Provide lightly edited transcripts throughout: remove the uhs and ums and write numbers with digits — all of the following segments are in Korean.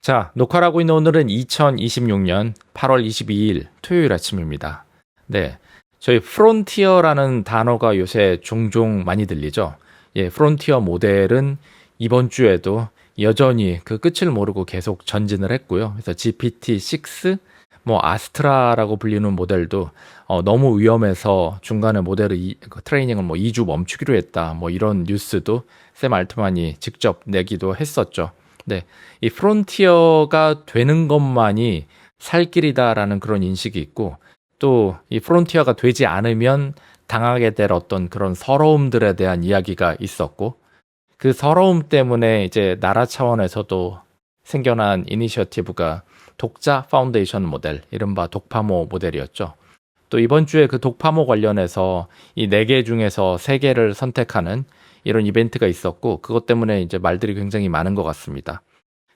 자, 녹화를 하고 있는 오늘은 2026년 8월 22일 토요일 아침입니다. 네, 저희 프론티어라는 단어가 요새 종종 많이 들리죠. 예, 프론티어 모델은 이번 주에도 여전히 그 끝을 모르고 계속 전진을 했고요. 그래서 GPT-6, 뭐 아스트라라고 불리는 모델도 너무 위험해서 중간에 모델을 그 트레이닝을 뭐 2주 멈추기로 했다. 뭐 이런 뉴스도 샘 알트만이 직접 내기도 했었죠. 네, 이 프론티어가 되는 것만이 살 길이다라는 그런 인식이 있고, 또 이 프론티어가 되지 않으면 당하게 될 어떤 그런 서러움들에 대한 이야기가 있었고, 그 서러움 때문에 이제 나라 차원에서도 생겨난 이니셔티브가 독자 파운데이션 모델, 이른바 독파모 모델이었죠. 또 이번 주에 그 독파모 관련해서 이 4개 중에서 3개를 선택하는 이런 이벤트가 있었고, 그것 때문에 이제 말들이 굉장히 많은 것 같습니다.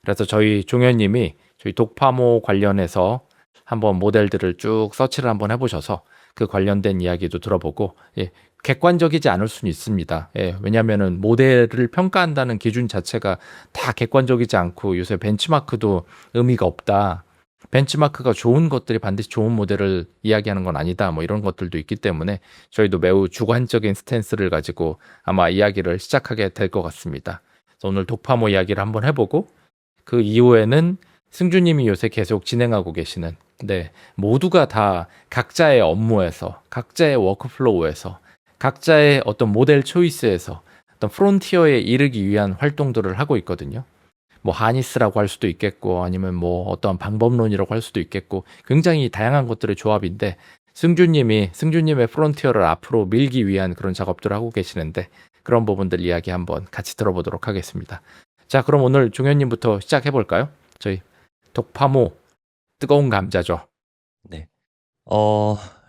그래서 저희 종현님이 저희 독파모 관련해서 한번 모델들을 쭉 서치를 한번 해보셔서 그 관련된 이야기도 들어보고, 예, 객관적이지 않을 수는 있습니다. 예, 왜냐하면은 모델을 평가한다는 기준 자체가 다 객관적이지 않고 요새 벤치마크도 의미가 없다. 벤치마크가 좋은 것들이 반드시 좋은 모델을 이야기하는 건 아니다. 뭐 이런 것들도 있기 때문에 저희도 매우 주관적인 스탠스를 가지고 아마 이야기를 시작하게 될 것 같습니다. 그래서 오늘 독파모 이야기를 한번 해보고, 그 이후에는 승주님이 요새 계속 진행하고 계시는, 네, 모두가 다 각자의 업무에서, 각자의 워크플로우에서, 각자의 어떤 모델 초이스에서 어떤 프론티어에 이르기 위한 활동들을 하고 있거든요. 뭐 하니스라고 할 수도 있겠고, 아니면 뭐 어떤 방법론이라고 할 수도 있겠고, 굉장히 다양한 것들의 조합인데, 승주님의 프론티어를 앞으로 밀기 위한 그런 작업들을 하고 계시는데, 그런 부분들 이야기 한번 같이 들어보도록 하겠습니다. 자, 그럼 오늘 종현님부터 시작해 볼까요? 저희 독파모 뜨거운 감자죠. 네.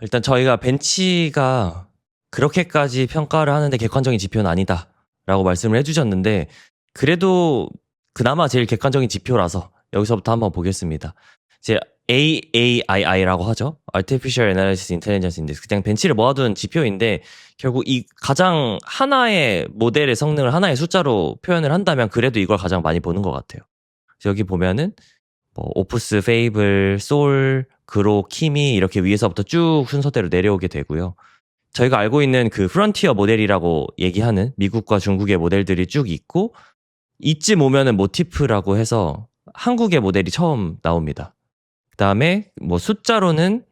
일단 저희가 벤치가 그렇게까지 평가를 하는데 객관적인 지표는 아니다라고 말씀을 해주셨는데, 그래도 그나마 제일 객관적인 지표라서 여기서부터 한번 보겠습니다. 이제 AAII라고 하죠. Artificial Analysis Intelligence Index. 그냥 벤치를 모아둔 지표인데, 결국 이 가장 하나의 모델의 성능을 하나의 숫자로 표현을 한다면 그래도 이걸 가장 많이 보는 것 같아요. 그래서 여기 보면은 뭐 오프스, 페이블, 솔, 그로, 키미 이렇게 위에서부터 쭉 순서대로 내려오게 되고요. 저희가 알고 있는 그 프론티어 모델이라고 얘기하는 미국과 중국의 모델들이 쭉 있고, 이쯤 오면은 모티프라고 해서 한국의 모델이 처음 나옵니다. 그 다음에 뭐 숫자로는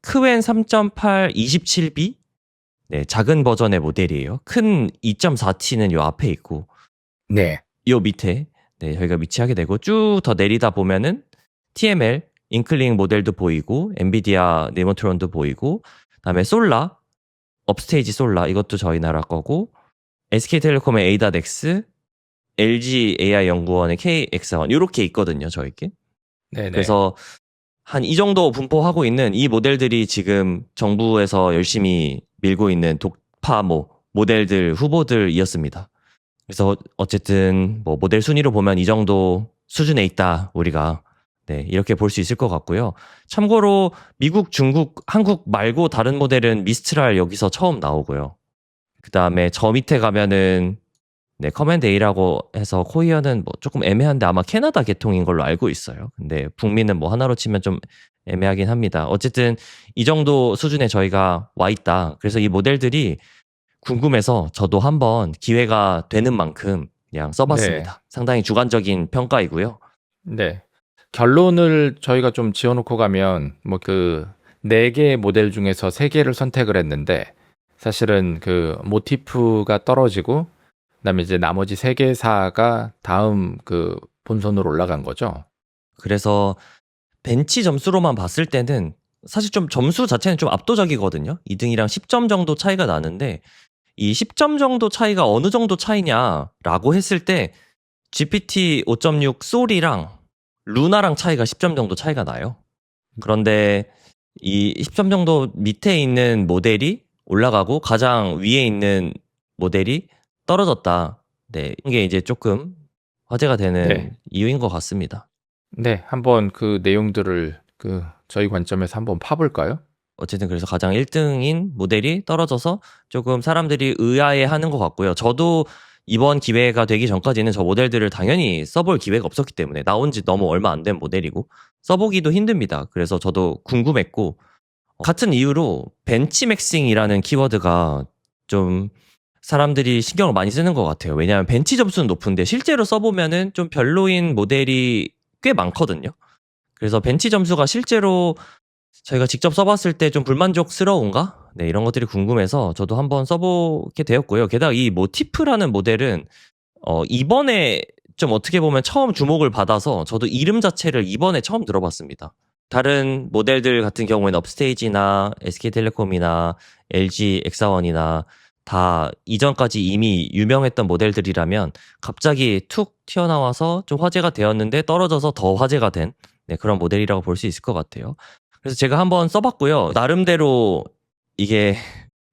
크웬 3.8 27B, 네, 작은 버전의 모델이에요. 큰 2.4T는 요 앞에 있고, 네. 요 밑에, 네, 저희가 위치하게 되고, 쭉 더 내리다 보면은 TML, 인클링 모델도 보이고, 엔비디아 네모트론도 보이고, 그다음에 솔라, 업스테이지 솔라, 이것도 저희 나라 거고, SK텔레콤의 ADAX, LG AI 연구원의 KX1 이렇게 있거든요, 저희께. 네네. 그래서 한 이 정도 분포하고 있는 이 모델들이 지금 정부에서 열심히 밀고 있는 독파모 모델들 후보들이었습니다. 그래서 어쨌든 뭐 모델 순위로 보면 이 정도 수준에 있다, 우리가. 네, 이렇게 볼 수 있을 것 같고요. 참고로 미국, 중국, 한국 말고 다른 모델은 미스트랄 여기서 처음 나오고요. 그 다음에 저 밑에 가면은 네, 커맨드 A라고 해서 코리아는 뭐 조금 애매한데 아마 캐나다 계통인 걸로 알고 있어요. 근데 북미는 뭐 하나로 치면 좀 애매하긴 합니다. 어쨌든 이 정도 수준에 저희가 와 있다. 그래서 이 모델들이 궁금해서 저도 한번 기회가 되는 만큼 그냥 써봤습니다. 네. 상당히 주관적인 평가이고요. 네. 결론을 저희가 좀 지어놓고 가면, 뭐 그 4개의 모델 중에서 3개를 선택을 했는데, 사실은 그 모티프가 떨어지고, 그다음에 이제 나머지 3개사가 다음 그 본선으로 올라간 거죠. 그래서 벤치 점수로만 봤을 때는 사실 좀 점수 자체는 좀 압도적이거든요. 2등이랑 10점 정도 차이가 나는데, 이 10점 정도 차이가 어느 정도 차이냐라고 했을 때 GPT 5.6 솔이랑 루나랑 차이가 10점 정도 차이가 나요. 그런데 이 10점 정도 밑에 있는 모델이 올라가고 가장 위에 있는 모델이 떨어졌다. 네, 이게 이제 조금 화제가 되는 네. 이유인 것 같습니다. 네, 한번 그 내용들을 그 저희 관점에서 한번 파볼까요? 어쨌든 그래서 가장 1등인 모델이 떨어져서 조금 사람들이 의아해하는 것 같고요. 저도 이번 기회가 되기 전까지는 저 모델들을 당연히 써볼 기회가 없었기 때문에 나온 지 너무 얼마 안 된 모델이고 써보기도 힘듭니다. 그래서 저도 궁금했고 같은 이유로 벤치맥싱이라는 키워드가 좀 사람들이 신경을 많이 쓰는 것 같아요. 왜냐하면 벤치 점수는 높은데 실제로 써보면은 좀 별로인 모델이 꽤 많거든요. 그래서 벤치 점수가 실제로 저희가 직접 써봤을 때 좀 불만족스러운가? 네, 이런 것들이 궁금해서 저도 한번 써보게 되었고요. 게다가 이 모티프라는 모델은 이번에 좀 어떻게 보면 처음 주목을 받아서 저도 이름 자체를 이번에 처음 들어봤습니다. 다른 모델들 같은 경우에는 업스테이지나 SK텔레콤이나 LG 엑사원이나 다 이전까지 이미 유명했던 모델들이라면 갑자기 툭 튀어나와서 좀 화제가 되었는데 떨어져서 더 화제가 된 네, 그런 모델이라고 볼 수 있을 것 같아요. 그래서 제가 한번 써봤고요. 나름대로 이게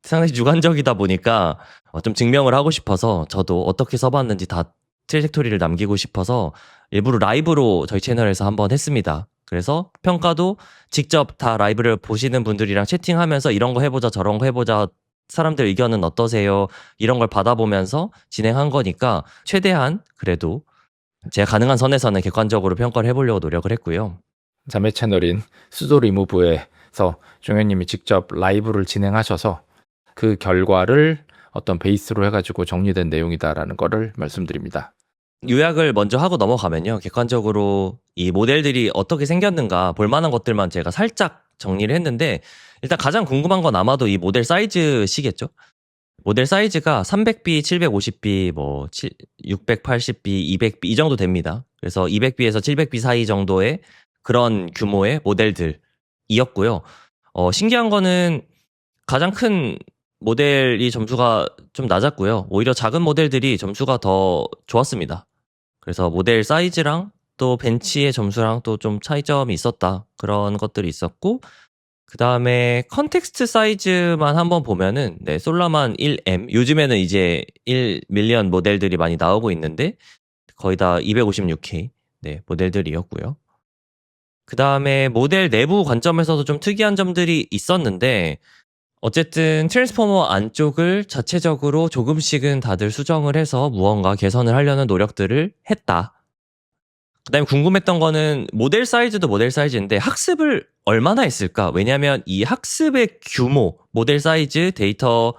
상당히 주관적이다 보니까 좀 증명을 하고 싶어서 저도 어떻게 써봤는지 다 트레젝토리를 남기고 싶어서 일부러 라이브로 저희 채널에서 한번 했습니다. 그래서 평가도 직접 다 라이브를 보시는 분들이랑 채팅하면서 이런 거 해보자 저런 거 해보자 사람들 의견은 어떠세요? 이런 걸 받아보면서 진행한 거니까 최대한 그래도 제가 가능한 선에서는 객관적으로 평가를 해보려고 노력을 했고요. 자매 채널인 수도 리무브에서 종현님이 직접 라이브를 진행하셔서 그 결과를 어떤 베이스로 해가지고 정리된 내용이다라는 거를 말씀드립니다. 요약을 먼저 하고 넘어가면요. 객관적으로 이 모델들이 어떻게 생겼는가 볼만한 것들만 제가 살짝 정리를 했는데 일단 가장 궁금한 건 아마도 이 모델 사이즈시겠죠. 모델 사이즈가 300B, 750B, 680B, 200B 이 정도 됩니다. 그래서 200B에서 700B 사이 정도의 그런 규모의 모델들이었고요. 신기한 거는 가장 큰 모델이 점수가 좀 낮았고요. 오히려 작은 모델들이 점수가 더 좋았습니다. 그래서 모델 사이즈랑 또 벤치의 점수랑 또 좀 차이점이 있었다. 그런 것들이 있었고 그 다음에 컨텍스트 사이즈만 한번 보면은 네, 솔라만 1M 요즘에는 이제 1밀리언 모델들이 많이 나오고 있는데 거의 다 256K 네, 모델들이었고요. 그 다음에 모델 내부 관점에서도 좀 특이한 점들이 있었는데 어쨌든 트랜스포머 안쪽을 자체적으로 조금씩은 다들 수정을 해서 무언가 개선을 하려는 노력들을 했다. 그 다음에 궁금했던 거는 모델 사이즈도 모델 사이즈인데 학습을 얼마나 했을까? 왜냐하면 이 학습의 규모, 모델 사이즈, 데이터를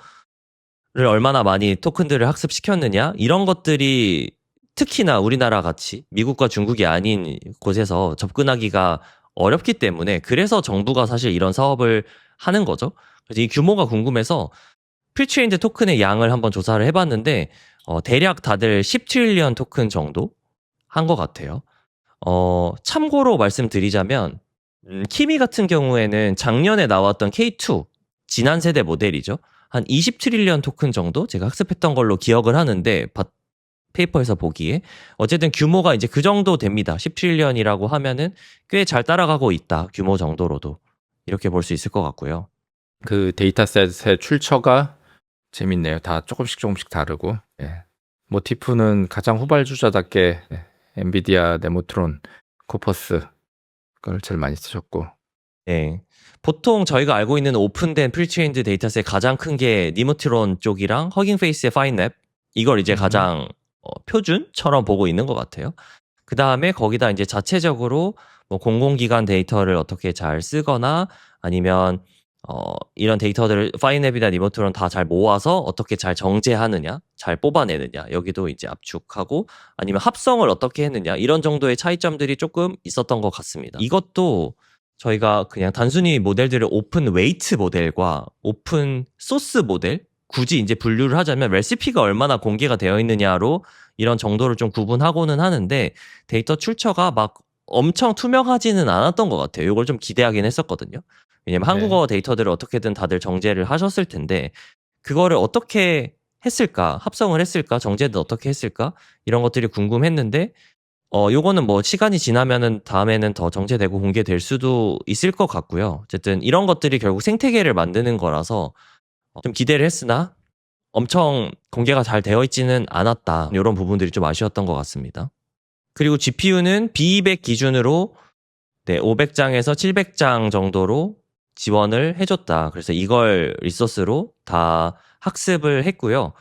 얼마나 많이 토큰들을 학습시켰느냐? 이런 것들이 특히나 우리나라 같이 미국과 중국이 아닌 곳에서 접근하기가 어렵기 때문에 그래서 정부가 사실 이런 사업을 하는 거죠. 그래서 이 규모가 궁금해서 프리트레인드 토큰의 양을 한번 조사를 해봤는데 대략 다들 10트릴리언 토큰 정도 한 것 같아요. 참고로 말씀드리자면 키미 같은 경우에는 작년에 나왔던 K2 지난 세대 모델이죠. 한 20트릴리언 토큰 정도 제가 학습했던 걸로 기억을 하는데 페이퍼에서 보기에 어쨌든 규모가 이제 그 정도 됩니다. 10트릴리언이라고 하면은 꽤 잘 따라가고 있다. 규모 정도로도 이렇게 볼 수 있을 것 같고요. 그 데이터셋의 출처가 재밌네요. 다 조금씩 다르고. 예. 모티프는 가장 후발주자답게 엔비디아 네모트론 코퍼스 걸 제일 많이 쓰셨고. 네. 보통 저희가 알고 있는 오픈된 프리트레인드 데이터셋 가장 큰 게 니모트론 쪽이랑 허깅페이스의 파인랩 이걸 이제 가장 표준처럼 보고 있는 것 같아요. 그 다음에 거기다 이제 자체적으로 뭐 공공기관 데이터를 어떻게 잘 쓰거나 아니면 이런 데이터들을 파인앱이나 니모트론 다 잘 모아서 어떻게 잘 정제하느냐, 잘 뽑아내느냐, 여기도 이제 압축하고 아니면 합성을 어떻게 했느냐 이런 정도의 차이점들이 조금 있었던 것 같습니다. 이것도 저희가 그냥 단순히 모델들을 오픈 웨이트 모델과 오픈 소스 모델 굳이 이제 분류를 하자면 레시피가 얼마나 공개가 되어 있느냐로 이런 정도를 좀 구분하고는 하는데 데이터 출처가 막 엄청 투명하지는 않았던 것 같아요. 이걸 좀 기대하긴 했었거든요. 왜냐면 한국어 데이터들을 어떻게든 다들 정제를 하셨을 텐데 그거를 어떻게 했을까? 합성을 했을까? 정제는 어떻게 했을까? 이런 것들이 궁금했는데 요거는 뭐 시간이 지나면은 다음에는 더 정제되고 공개될 수도 있을 것 같고요. 어쨌든 이런 것들이 결국 생태계를 만드는 거라서 좀 기대를 했으나 엄청 공개가 잘 되어 있지는 않았다. 이런 부분들이 좀 아쉬웠던 것 같습니다. 그리고 GPU는 B200 기준으로 500장에서 700장 정도로 지원을 해줬다. 그래서 이걸 리소스로 다 학습을 했고요.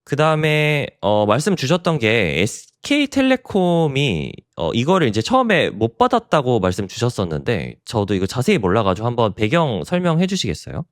그 다음에 말씀 주셨던 게 SK텔레콤이 이거를 이제 처음에 못 받았다고 말씀 주셨었는데 저도 이거 자세히 몰라가지고 한번 배경 설명해 주시겠어요?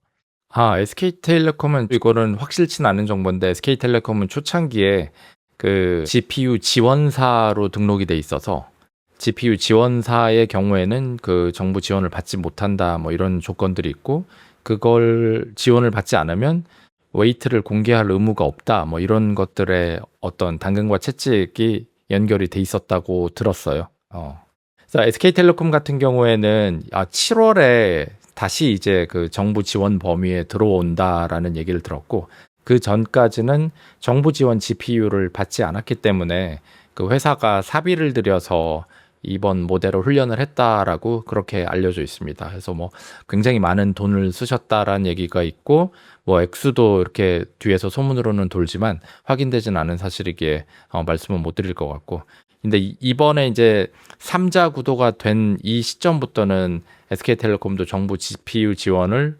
SK텔레콤은 이거는 확실치는 않은 정보인데 SK텔레콤은 초창기에 그 GPU 지원사로 등록이 돼 있어서 GPU 지원사의 경우에는 그 정부 지원을 받지 못한다 뭐 이런 조건들이 있고 그걸 지원을 받지 않으면 웨이트를 공개할 의무가 없다 뭐 이런 것들의 어떤 당근과 채찍이 연결이 돼 있었다고 들었어요. 그래서 SK텔레콤 같은 경우에는 7월에 다시 이제 그 정부 지원 범위에 들어온다라는 얘기를 들었고 그 전까지는 정부 지원 GPU를 받지 않았기 때문에 그 회사가 사비를 들여서 이번 모델을 훈련을 했다라고 그렇게 알려져 있습니다. 그래서 뭐 굉장히 많은 돈을 쓰셨다라는 얘기가 있고 뭐 액수도 이렇게 뒤에서 소문으로는 돌지만 확인되진 않은 사실이기에 말씀은 못 드릴 것 같고 근데 이번에 이제 3자 구도가 된 이 시점부터는 SK텔레콤도 정부 GPU 지원을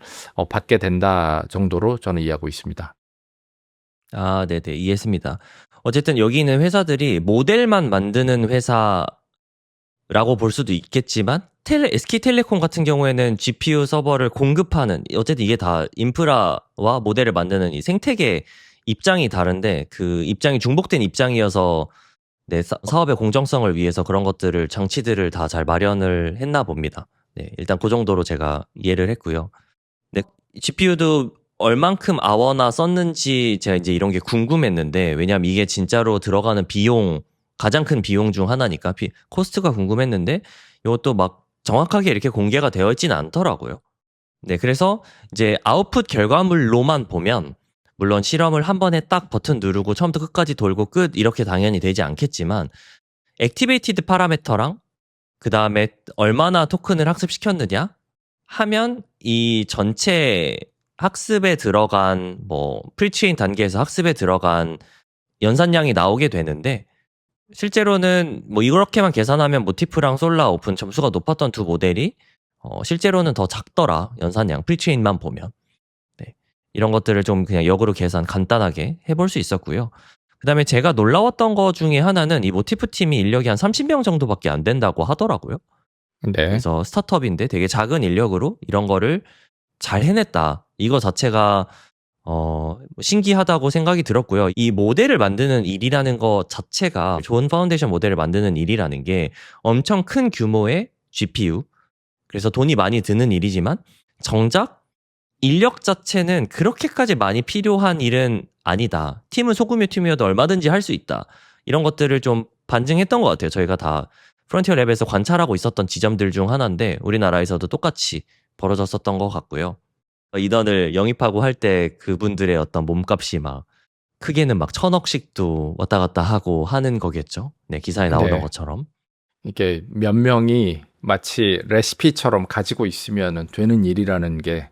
받게 된다 정도로 저는 이해하고 있습니다. 아, 네네. 이해했습니다. 어쨌든 여기 있는 회사들이 모델만 만드는 회사라고 볼 수도 있겠지만 SK텔레콤 같은 경우에는 GPU 서버를 공급하는 어쨌든 이게 다 인프라와 모델을 만드는 이 생태계 입장이 다른데 그 입장이 중복된 입장이어서 네, 사업의 공정성을 위해서 그런 것들을 장치들을 다 잘 마련을 했나 봅니다. 네, 일단 그 정도로 제가 이해를 했고요. 네, GPU도 얼만큼 아워나 썼는지 제가 이제 이런 게 궁금했는데 왜냐면 이게 진짜로 들어가는 비용 가장 큰 비용 중 하나니까 코스트가 궁금했는데 이것도 막 정확하게 이렇게 공개가 되어 있지는 않더라고요. 네, 그래서 이제 아웃풋 결과물로만 보면 물론 실험을 한 번에 딱 버튼 누르고 처음부터 끝까지 돌고 끝 이렇게 당연히 되지 않겠지만 액티베이티드 파라미터랑 그 다음에 얼마나 토큰을 학습시켰느냐 하면 이 전체 학습에 들어간 뭐 프리트레인 단계에서 학습에 들어간 연산량이 나오게 되는데 실제로는 뭐 이렇게만 계산하면 모티프랑 솔라 오픈 점수가 높았던 두 모델이 실제로는 더 작더라 연산량 프리트레인만 보면 네. 이런 것들을 좀 그냥 역으로 계산 간단하게 해볼 수 있었고요. 그 다음에 제가 놀라웠던 거 중에 하나는 이 모티프 팀이 인력이 한 30명 정도밖에 안 된다고 하더라고요. 네. 그래서 스타트업인데 되게 작은 인력으로 이런 거를 잘 해냈다. 이거 자체가 신기하다고 생각이 들었고요. 이 모델을 만드는 일이라는 것 자체가 좋은 파운데이션 모델을 만드는 일이라는 게 엄청 큰 규모의 GPU 그래서 돈이 많이 드는 일이지만 정작 인력 자체는 그렇게까지 많이 필요한 일은 아니다. 팀은 소규모 팀이어도 얼마든지 할 수 있다. 이런 것들을 좀 반증했던 것 같아요. 저희가 다 프론티어 랩에서 관찰하고 있었던 지점들 중 하나인데 우리나라에서도 똑같이 벌어졌었던 것 같고요. 인원을 영입하고 할 때 그분들의 어떤 몸값이 막 크게는 막 1,000억씩도 왔다 갔다 하고 하는 거겠죠. 네, 기사에 나오는 네. 것처럼. 이게 몇 명이 마치 레시피처럼 가지고 있으면 되는 일이라는 게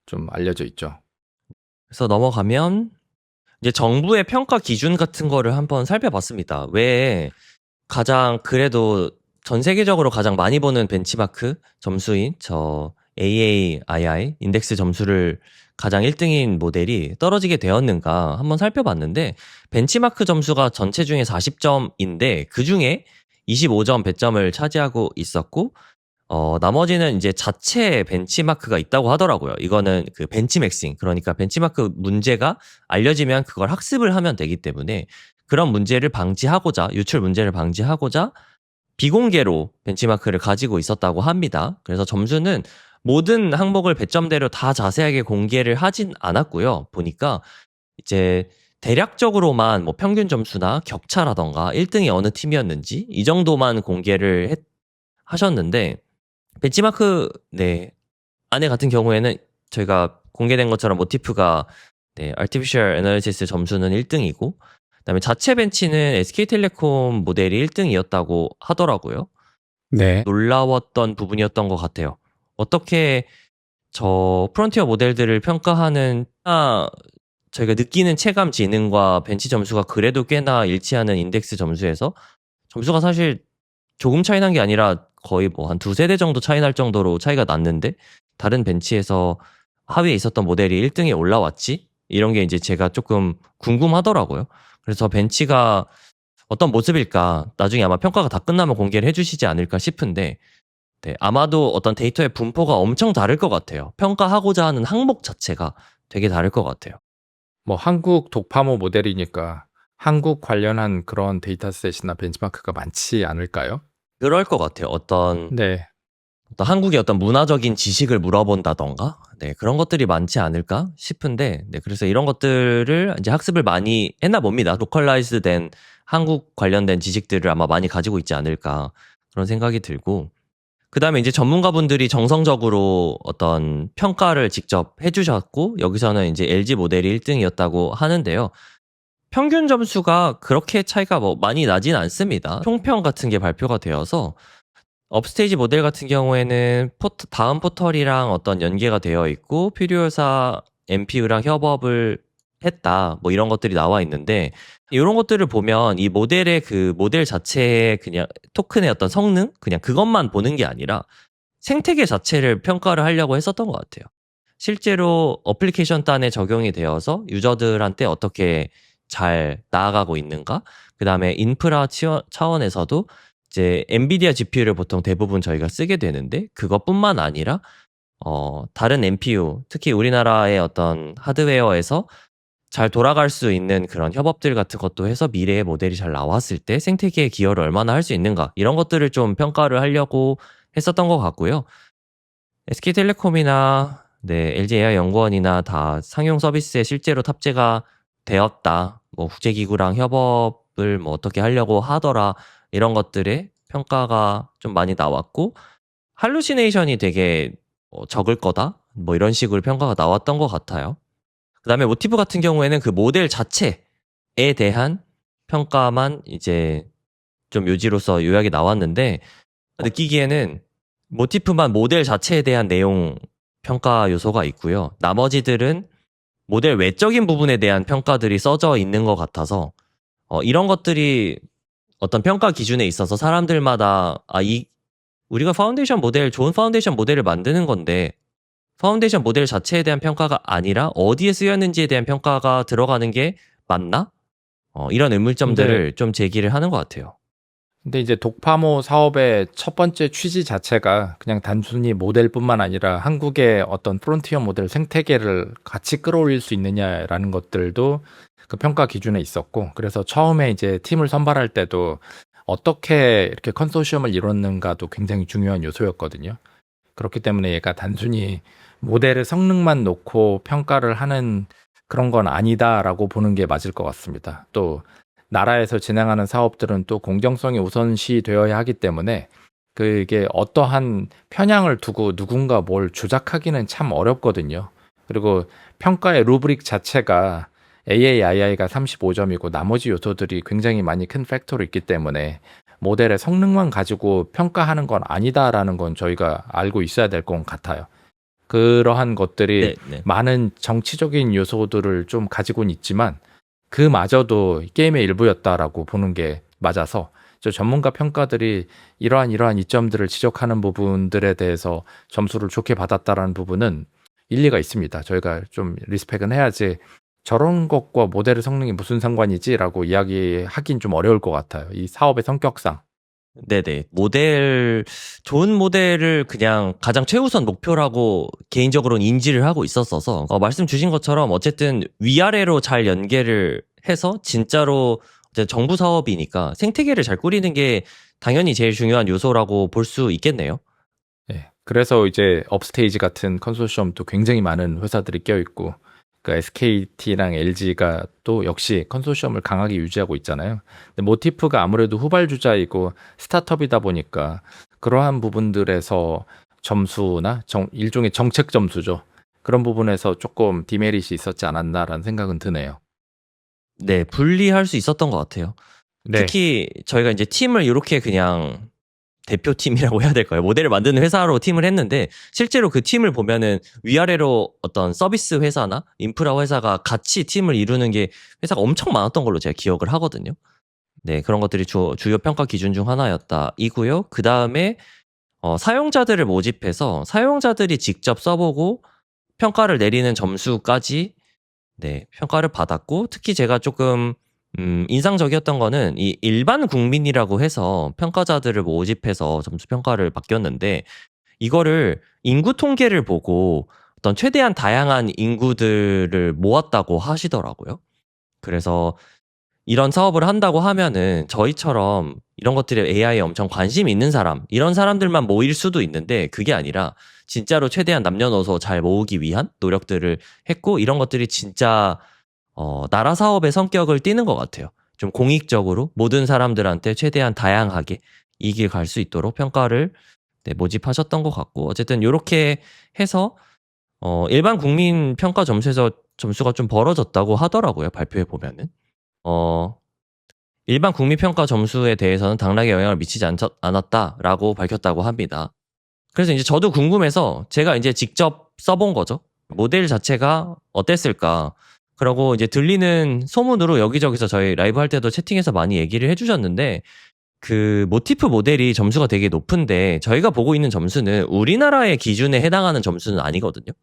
좀 알려져 있죠. 그래서 넘어가면 이제 정부의 평가 기준 같은 거를 한번 살펴봤습니다. 왜 가장 그래도 전 세계적으로 가장 많이 보는 벤치마크 점수인 저 AAII 인덱스 점수를 가장 1등인 모델이 떨어지게 되었는가 한번 살펴봤는데 벤치마크 점수가 전체 중에 40점인데 그 중에 25점 배점을 차지하고 있었고 나머지는 이제 자체 벤치마크가 있다고 하더라고요. 이거는 그 벤치맥싱 그러니까 벤치마크 문제가 알려지면 그걸 학습을 하면 되기 때문에 그런 문제를 방지하고자 유출 문제를 방지하고자 비공개로 벤치마크를 가지고 있었다고 합니다. 그래서 점수는 모든 항목을 배점대로 다 자세하게 공개를 하진 않았고요. 보니까 이제 대략적으로만 뭐 평균 점수나 격차라던가 1등이 어느 팀이었는지 이 정도만 공개를 하셨는데 벤치마크 네 안에 같은 경우에는 저희가 공개된 것처럼 모티프가 네, Artificial Analysis 점수는 1등이고 그다음에 자체 벤치는 SK텔레콤 모델이 1등이었다고 하더라고요. 네. 놀라웠던 부분이었던 것 같아요. 어떻게 저 프론티어 모델들을 평가하는 저희가 느끼는 체감 지능과 벤치 점수가 그래도 꽤나 일치하는 인덱스 점수에서 점수가 사실 조금 차이 난 게 아니라 거의 뭐 한 두세 대 정도 차이 날 정도로 차이가 났는데 다른 벤치에서 하위에 있었던 모델이 1등에 올라왔지? 이런 게 이제 제가 조금 궁금하더라고요. 그래서 벤치가 어떤 모습일까? 나중에 아마 평가가 다 끝나면 공개를 해주시지 않을까 싶은데, 네, 아마도 어떤 데이터의 분포가 엄청 다를 것 같아요. 평가하고자 하는 항목 자체가 되게 다를 것 같아요. 뭐 한국 독파모 모델이니까 한국 관련한 그런 데이터셋이나 벤치마크가 많지 않을까요? 그럴 것 같아요. 네. 어떤 한국의 어떤 문화적인 지식을 물어본다던가, 네, 그런 것들이 많지 않을까 싶은데, 네, 그래서 이런 것들을 이제 학습을 많이 했나 봅니다. 로컬라이즈 된 한국 관련된 지식들을 아마 많이 가지고 있지 않을까 그런 생각이 들고, 그 다음에 이제 전문가분들이 정성적으로 어떤 평가를 직접 해주셨고, 여기서는 이제 LG 모델이 1등이었다고 하는데요. 평균 점수가 그렇게 차이가 뭐 많이 나진 않습니다. 총평 같은 게 발표가 되어서 업스테이지 모델 같은 경우에는 다음 포털이랑 어떤 연계가 되어 있고 필요사 MPU랑 협업을 했다 뭐 이런 것들이 나와 있는데, 이런 것들을 보면 이 모델의 그 모델 자체의 그냥 토큰의 어떤 성능 그냥 그것만 보는 게 아니라 생태계 자체를 평가를 하려고 했었던 것 같아요. 실제로 어플리케이션 단에 적용이 되어서 유저들한테 어떻게 잘 나아가고 있는가, 그 다음에 인프라 차원에서도 이제 엔비디아 GPU를 보통 대부분 저희가 쓰게 되는데, 그것뿐만 아니라 다른 NPU, 특히 우리나라의 어떤 하드웨어에서 잘 돌아갈 수 있는 그런 협업들 같은 것도 해서 미래의 모델이 잘 나왔을 때 생태계에 기여를 얼마나 할 수 있는가, 이런 것들을 좀 평가를 하려고 했었던 것 같고요. SK텔레콤이나 LG AI 연구원이나 다 상용 서비스에 실제로 탑재가 되었다, 뭐 국제기구랑 협업을 뭐 어떻게 하려고 하더라, 이런 것들의 평가가 좀 많이 나왔고, 할루시네이션이 되게 적을 거다, 뭐 이런 식으로 평가가 나왔던 것 같아요. 그 다음에 모티브 같은 경우에는 그 모델 자체에 대한 평가만 이제 좀 요지로서 요약이 나왔는데, 느끼기에는 모티프만 모델 자체에 대한 내용 평가 요소가 있고요. 나머지들은 모델 외적인 부분에 대한 평가들이 써져 있는 것 같아서, 이런 것들이 어떤 평가 기준에 있어서 사람들마다 우리가 파운데이션 모델, 좋은 파운데이션 모델을 만드는 건데 파운데이션 모델 자체에 대한 평가가 아니라 어디에 쓰였는지에 대한 평가가 들어가는 게 맞나? 이런 근데 의문점들을 좀 제기를 하는 것 같아요. 근데 이제 독파모 사업의 첫 번째 취지 자체가 그냥 단순히 모델뿐만 아니라 한국의 어떤 프론티어 모델 생태계를 같이 끌어올릴 수 있느냐라는 것들도 그 평가 기준에 있었고, 그래서 처음에 이제 팀을 선발할 때도 어떻게 이렇게 컨소시엄을 이뤘는가도 굉장히 중요한 요소였거든요. 그렇기 때문에 얘가 단순히 모델의 성능만 놓고 평가를 하는 그런 건 아니다라고 보는 게 맞을 것 같습니다. 또 나라에서 진행하는 사업들은 또 공정성이 우선시 되어야 하기 때문에 그게 어떠한 편향을 두고 누군가 뭘 조작하기는 참 어렵거든요. 그리고 평가의 루브릭 자체가 AAII가 35점이고 나머지 요소들이 굉장히 많이 큰 팩터로 있기 때문에 모델의 성능만 가지고 평가하는 건 아니다라는 건 저희가 알고 있어야 될 것 같아요. 그러한 것들이 네. 많은 정치적인 요소들을 좀 가지고는 있지만 그마저도 게임의 일부였다라고 보는 게 맞아서, 저 전문가 평가들이 이러한 이점들을 지적하는 부분들에 대해서 점수를 좋게 받았다라는 부분은 일리가 있습니다. 저희가 좀 리스펙은 해야지 저런 것과 모델의 성능이 무슨 상관이지라고 이야기하긴 좀 어려울 것 같아요. 이 사업의 성격상. 네네. 좋은 모델을 그냥 가장 최우선 목표라고 개인적으로는 인지를 하고 있었어서, 말씀 주신 것처럼 어쨌든 위아래로 잘 연계를 해서 진짜로 이제 정부 사업이니까 생태계를 잘 꾸리는 게 당연히 제일 중요한 요소라고 볼 수 있겠네요. 예. 그래서 이제 업스테이지 같은 컨소시엄도 굉장히 많은 회사들이 껴있고, 그 SKT랑 LG가 또 역시 컨소시엄을 강하게 유지하고 있잖아요. 근데 모티프가 아무래도 후발주자이고 스타트업이다 보니까 그러한 부분들에서 점수나 일종의 정책 점수죠. 그런 부분에서 조금 디메리트이 있었지 않았나라는 생각은 드네요. 네, 분리할 수 있었던 것 같아요. 네. 특히 저희가 이제 팀을 이렇게 그냥 대표팀이라고 해야 될까요? 모델을 만드는 회사로 팀을 했는데, 실제로 그 팀을 보면은 위아래로 어떤 서비스 회사나 인프라 회사가 같이 팀을 이루는 게 회사가 엄청 많았던 걸로 제가 기억을 하거든요. 네, 그런 것들이 주요 평가 기준 중 하나였다 이고요. 그 다음에 사용자들을 모집해서 사용자들이 직접 써보고 평가를 내리는 점수까지 네, 평가를 받았고 특히 제가 조금 인상적이었던 거는 이 일반 국민이라고 해서 평가자들을 모집해서 점수 평가를 바뀌었는데 이거를 인구 통계를 보고 어떤 최대한 다양한 인구들을 모았다고 하시더라고요. 그래서 이런 사업을 한다고 하면은 저희처럼 이런 것들에 AI에 엄청 관심 있는 사람, 이런 사람들만 모일 수도 있는데 그게 아니라 진짜로 최대한 남녀노소 잘 모으기 위한 노력들을 했고 이런 것들이 진짜 나라 사업의 성격을 띠는 것 같아요. 좀 공익적으로 모든 사람들한테 최대한 다양하게 이 길 갈 수 있도록 평가를 네, 모집하셨던 것 같고 어쨌든 이렇게 해서 일반 국민 평가 점수에서 점수가 좀 벌어졌다고 하더라고요. 발표해 보면은. 어, 일반 국민 평가 점수에 대해서는 당락에 영향을 미치지 않았다라고 밝혔다고 합니다. 그래서 이제 저도 궁금해서 제가 이제 직접 써본 거죠. 모델 자체가 어땠을까? 그러고 이제 들리는 소문으로 여기저기서 저희 라이브 할 때도 채팅에서 많이 얘기를 해주셨는데 그 모티프 모델이 점수가 되게 높은데 저희가 보고 있는 점수는 우리나라의 기준에 해당하는 점수는 아니거든요.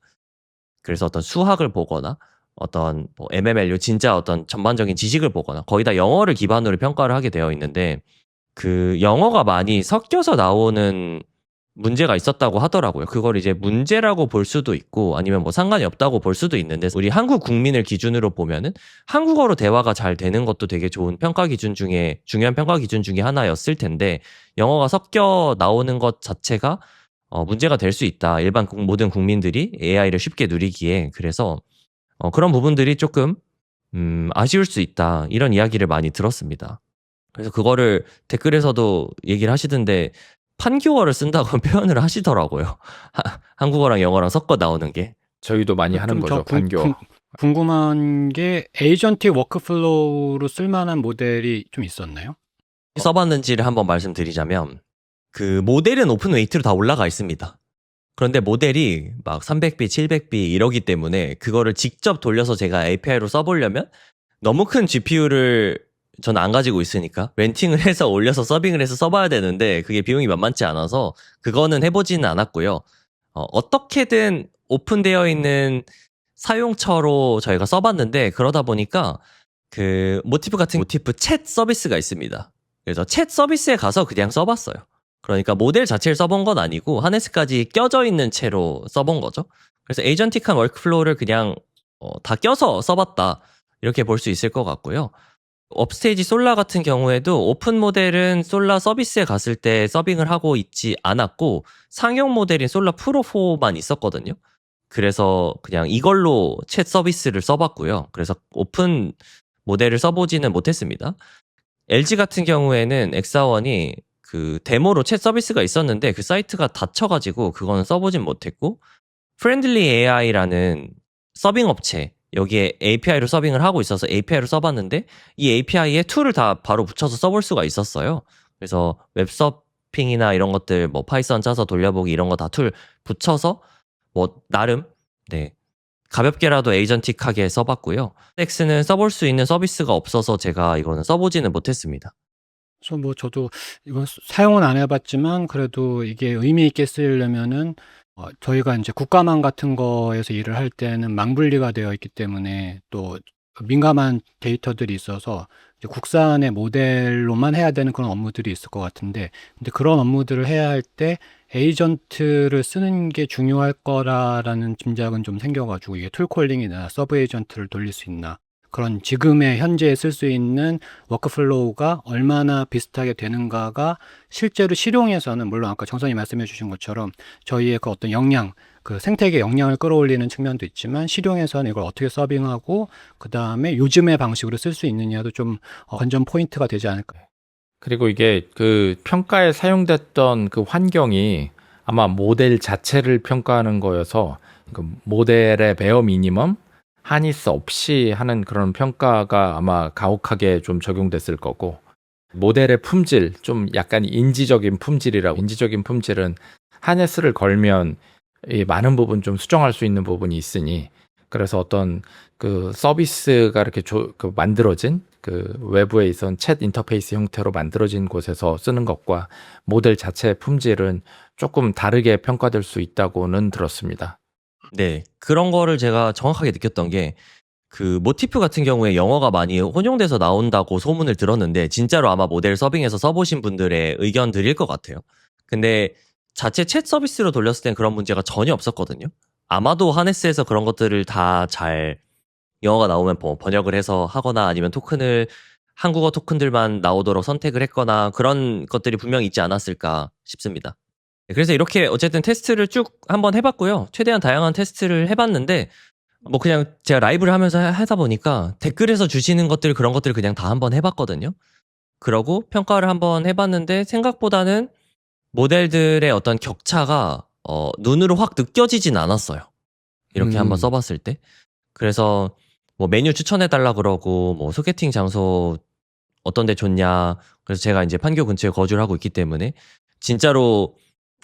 그래서 어떤 수학을 보거나 어떤 뭐 MMLU 진짜 어떤 전반적인 지식을 보거나 거의 다 영어를 기반으로 평가를 하게 되어 있는데 그 영어가 많이 섞여서 나오는 문제가 있었다고 하더라고요. 그걸 이제 문제라고 볼 수도 있고 아니면 뭐 상관이 없다고 볼 수도 있는데 우리 한국 국민을 기준으로 보면은 한국어로 대화가 잘 되는 것도 되게 좋은 평가 기준 중에 중요한 평가 기준 중에 하나였을 텐데 영어가 섞여 나오는 것 자체가 문제가 될 수 있다. 일반 모든 국민들이 AI를 쉽게 누리기에 그래서 그런 부분들이 조금 아쉬울 수 있다. 이런 이야기를 많이 들었습니다. 그래서 그거를 댓글에서도 얘기를 하시던데 판교어를 쓴다고 표현을 하시더라고요. 한국어랑 영어랑 섞어 나오는 게. 저희도 많이 하는 거죠. 판교. 궁금한 게 에이전틱 워크플로우로 쓸만한 모델이 좀 있었나요? 써봤는지를 한번 말씀드리자면 그 모델은 오픈 웨이트로 다 올라가 있습니다. 그런데 모델이 막 300B, 700B 이러기 때문에 그거를 직접 돌려서 제가 API로 써보려면 너무 큰 GPU를 저는 안 가지고 있으니까 렌팅을 해서 올려서 서빙을 해서 써봐야 되는데 그게 비용이 만만치 않아서 그거는 해보지는 않았고요. 어떻게든 오픈되어 있는 사용처로 저희가 써봤는데 그러다 보니까 그 모티프 같은 모티프 챗 서비스가 있습니다. 그래서 챗 서비스에 가서 그냥 써봤어요. 그러니까 모델 자체를 써본 건 아니고 하네스까지 껴져 있는 채로 써본 거죠. 그래서 에이전틱한 워크플로우를 그냥 다 껴서 써봤다. 이렇게 볼 수 있을 것 같고요. 업스테이지 솔라 같은 경우에도 오픈 모델은 솔라 서비스에 갔을 때 서빙을 하고 있지 않았고 상용 모델인 솔라 프로 4만 있었거든요. 그래서 그냥 이걸로 챗 서비스를 써봤고요. 그래서 오픈 모델을 써보지는 못했습니다. LG 같은 경우에는 엑사원이 그 데모로 챗 서비스가 있었는데 그 사이트가 닫혀가지고 그거는 써보진 못했고 프렌들리 AI라는 서빙 업체 여기에 API로 서빙을 하고 있어서 API로 써봤는데 이 API에 툴을 다 바로 붙여서 써볼 수가 있었어요. 그래서 웹서핑이나 이런 것들 뭐 파이썬 짜서 돌려보기 이런 거 다 툴 붙여서 뭐 나름 네 가볍게라도 에이전틱하게 써봤고요. 넥스는 써볼 수 있는 서비스가 없어서 제가 이거는 써보지는 못했습니다. 그래서 뭐 저도 이건 사용은 안 해봤지만 그래도 이게 의미 있게 쓰려면은 저희가 이제 국가망 같은 거에서 일을 할 때는 망분리가 되어 있기 때문에 또 민감한 데이터들이 있어서 이제 국산의 모델로만 해야 되는 그런 업무들이 있을 것 같은데 근데 그런 업무들을 해야 할 때 에이전트를 쓰는 게 중요할 거라는 짐작은 좀 생겨가지고 이게 툴콜링이나 서브 에이전트를 돌릴 수 있나 그런 지금의 현재에 쓸 수 있는 워크플로우가 얼마나 비슷하게 되는가가 실제로 실용에서는 물론 아까 정선이 말씀해 주신 것처럼 저희의 그 어떤 역량, 그 생태계 역량을 끌어올리는 측면도 있지만 실용에서는 이걸 어떻게 서빙하고 그 다음에 요즘의 방식으로 쓸 수 있느냐도 좀 관전 포인트가 되지 않을까. 그리고 이게 그 평가에 사용됐던 그 환경이 아마 모델 자체를 평가하는 거여서 그 모델의 베어 미니멈 하니스 없이 하는 그런 평가가 아마 가혹하게 좀 적용됐을 거고 모델의 품질 좀 약간 인지적인 품질이라고 인지적인 품질은 하네스를 걸면 이 많은 부분 좀 수정할 수 있는 부분이 있으니 그래서 어떤 그 서비스가 이렇게 그 만들어진 그 외부에 있던 챗 인터페이스 형태로 만들어진 곳에서 쓰는 것과 모델 자체의 품질은 조금 다르게 평가될 수 있다고는 들었습니다. 네, 그런 거를 제가 정확하게 느꼈던 게 그 모티프 같은 경우에 영어가 많이 혼용돼서 나온다고 소문을 들었는데 진짜로 아마 모델 서빙해서 써보신 분들의 의견들일 것 같아요. 근데 자체 챗 서비스로 돌렸을 땐 그런 문제가 전혀 없었거든요. 아마도 하네스에서 그런 것들을 다 잘 영어가 나오면 번역을 해서 하거나 아니면 토큰을 한국어 토큰들만 나오도록 선택을 했거나 그런 것들이 분명히 있지 않았을까 싶습니다. 그래서 이렇게 어쨌든 테스트를 쭉 한번 해봤고요. 최대한 다양한 테스트를 해봤는데 뭐 그냥 제가 라이브를 하면서 하다 보니까 댓글에서 주시는 것들 그런 것들 그냥 다 한번 해봤거든요. 그러고 평가를 한번 해봤는데 생각보다는 모델들의 어떤 격차가 눈으로 확 느껴지진 않았어요. 이렇게 한번 써봤을 때. 그래서 뭐 메뉴 추천해달라 그러고 뭐 소개팅 장소 어떤 데 좋냐. 그래서 제가 이제 판교 근처에 거주를 하고 있기 때문에 진짜로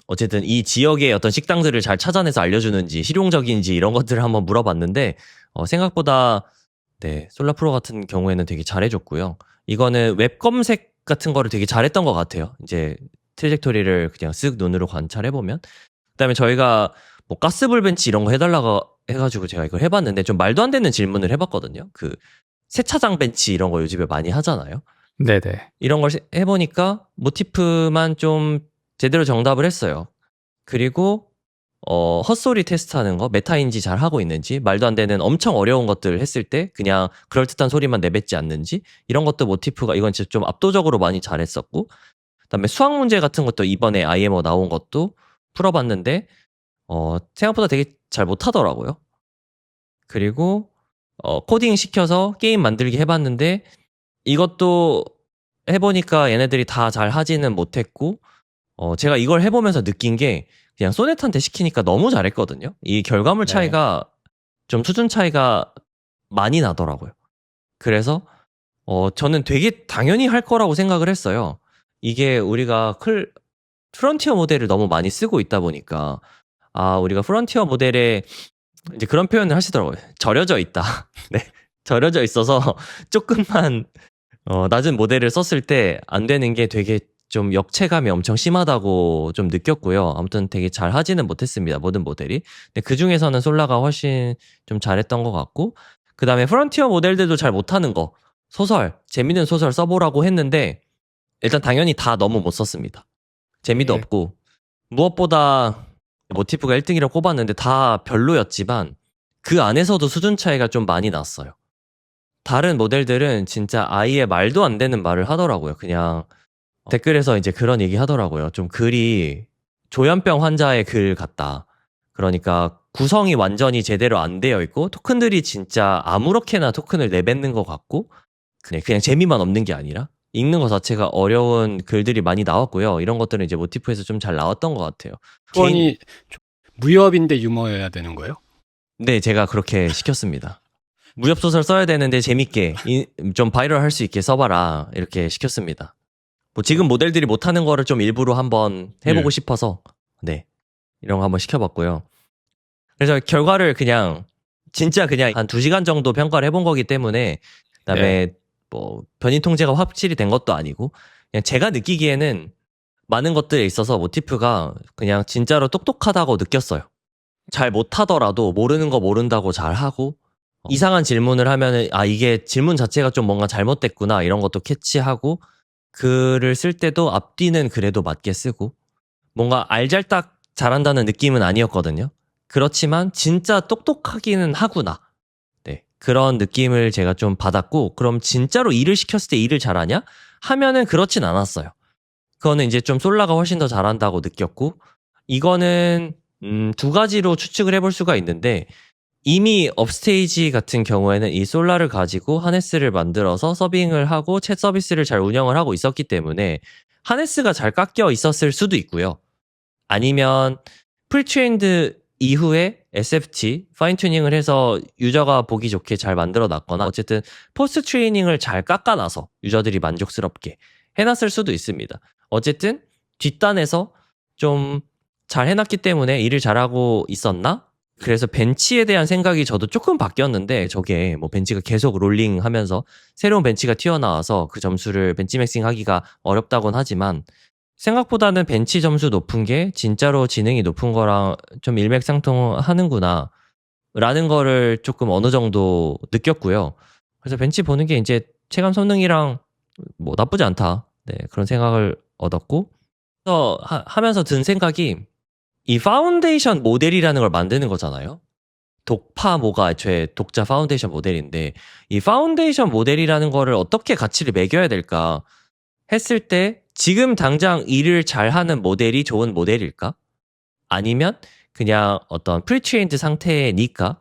어쨌든 이 지역의 어떤 식당들을 잘 찾아내서 알려주는지 실용적인지 이런 것들을 한번 물어봤는데 생각보다 네, 솔라프로 같은 경우에는 되게 잘해줬고요. 이거는 웹 검색 같은 거를 되게 잘했던 것 같아요. 이제 트레젝토리를 그냥 쓱 눈으로 관찰해보면. 그다음에 저희가 뭐 가스불 벤치 이런 거 해달라고 해가지고 제가 이걸 해봤는데 좀 말도 안 되는 질문을 해봤거든요. 그 세차장 벤치 이런 거 요즘에 많이 하잖아요. 네네. 이런 걸 해보니까 모티프만 좀 제대로 정답을 했어요. 그리고 헛소리 테스트하는 거 메타인지 잘 하고 있는지 말도 안 되는 엄청 어려운 것들을 했을 때 그냥 그럴듯한 소리만 내뱉지 않는지 이런 것도 모티프가 이건 진짜 좀 압도적으로 많이 잘했었고 그다음에 수학 문제 같은 것도 이번에 IMO 나온 것도 풀어봤는데 생각보다 되게 잘 못하더라고요. 그리고 코딩 시켜서 게임 만들기 해봤는데 이것도 해보니까 얘네들이 다 잘 하지는 못했고 제가 이걸 해보면서 느낀 게 그냥 소넷한테 시키니까 너무 잘했거든요. 이 결과물 네. 차이가 좀 수준 차이가 많이 나더라고요. 그래서 저는 되게 당연히 할 거라고 생각을 했어요. 이게 우리가 프론티어 모델을 너무 많이 쓰고 있다 보니까 우리가 프론티어 모델에 이제 그런 표현을 하시더라고요. 절여져 있다. 네. 절여져 있어서 조금만 낮은 모델을 썼을 때 안 되는 게 되게 좀 역체감이 엄청 심하다고 좀 느꼈고요. 아무튼 되게 잘 하지는 못했습니다. 모든 모델이. 근데 그 중에서는 솔라가 훨씬 좀 잘했던 것 같고 그 다음에 프론티어 모델들도 잘 못하는 거 소설, 재밌는 소설 써보라고 했는데 일단 당연히 다 너무 못 썼습니다. 재미도 네. 없고 무엇보다 모티프가 1등이라고 꼽았는데 다 별로였지만 그 안에서도 수준 차이가 좀 많이 났어요. 다른 모델들은 진짜 아예 말도 안 되는 말을 하더라고요. 그냥 댓글에서 이제 그런 얘기 하더라고요. 좀 글이 조현병 환자의 글 같다. 그러니까 구성이 완전히 제대로 안 되어 있고 토큰들이 진짜 아무렇게나 토큰을 내뱉는 것 같고 그냥 재미만 없는 게 아니라 읽는 것 자체가 어려운 글들이 많이 나왔고요. 이런 것들은 이제 모티프에서 좀 잘 나왔던 것 같아요. 조건이 무협인데 유머여야 되는 거예요? 네, 제가 그렇게 시켰습니다. 무협소설 써야 되는데 재밌게 좀 바이럴 할 수 있게 써봐라 이렇게 시켰습니다. 뭐 지금 모델들이 못하는 거를 좀 일부러 한번 해보고 싶어서 네 이런 거 한번 시켜봤고요. 그래서 결과를 그냥 진짜 그냥 한 2시간 정도 평가를 해본 거기 때문에 그다음에 뭐 변이 통제가 확실히 된 것도 아니고 그냥 제가 느끼기에는 많은 것들에 있어서 모티프가 그냥 진짜로 똑똑하다고 느꼈어요. 잘 못하더라도 모르는 거 모른다고 잘하고 이상한 질문을 하면은 이게 질문 자체가 좀 뭔가 잘못됐구나 이런 것도 캐치하고 글을 쓸 때도 앞뒤는 그래도 맞게 쓰고 뭔가 알잘딱 잘한다는 느낌은 아니었거든요. 그렇지만 진짜 똑똑하기는 하구나. 네, 그런 느낌을 제가 좀 받았고 그럼 진짜로 일을 시켰을 때 일을 잘하냐? 하면은 그렇진 않았어요. 그거는 이제 좀 솔라가 훨씬 더 잘한다고 느꼈고 이거는 2가지로 추측을 해볼 수가 있는데 이미 업스테이지 같은 경우에는 이 솔라를 가지고 하네스를 만들어서 서빙을 하고 챗 서비스를 잘 운영을 하고 있었기 때문에 하네스가 잘 깎여 있었을 수도 있고요. 아니면 프리트레인드 이후에 SFT, 파인 튜닝을 해서 유저가 보기 좋게 잘 만들어 놨거나 어쨌든 포스트 트레이닝을 잘 깎아놔서 유저들이 만족스럽게 해놨을 수도 있습니다. 어쨌든 뒷단에서 좀 잘 해놨기 때문에 일을 잘하고 있었나? 그래서 벤치에 대한 생각이 저도 조금 바뀌었는데 저게 뭐 벤치가 계속 롤링하면서 새로운 벤치가 튀어나와서 그 점수를 벤치맥싱 하기가 어렵다곤 하지만 생각보다는 벤치 점수 높은 게 진짜로 지능이 높은 거랑 좀 일맥상통하는구나. 라는 거를 조금 어느 정도 느꼈고요. 그래서 벤치 보는 게 이제 체감 성능이랑 뭐 나쁘지 않다. 네, 그런 생각을 얻었고, 그래서 하면서 든 생각이 이 파운데이션 모델이라는 걸 만드는 거잖아요. 독파모가 애초에 독자 파운데이션 모델인데 이 파운데이션 모델이라는 거를 어떻게 가치를 매겨야 될까 했을 때 지금 당장 일을 잘하는 모델이 좋은 모델일까? 아니면 그냥 어떤 프리트레인드 상태니까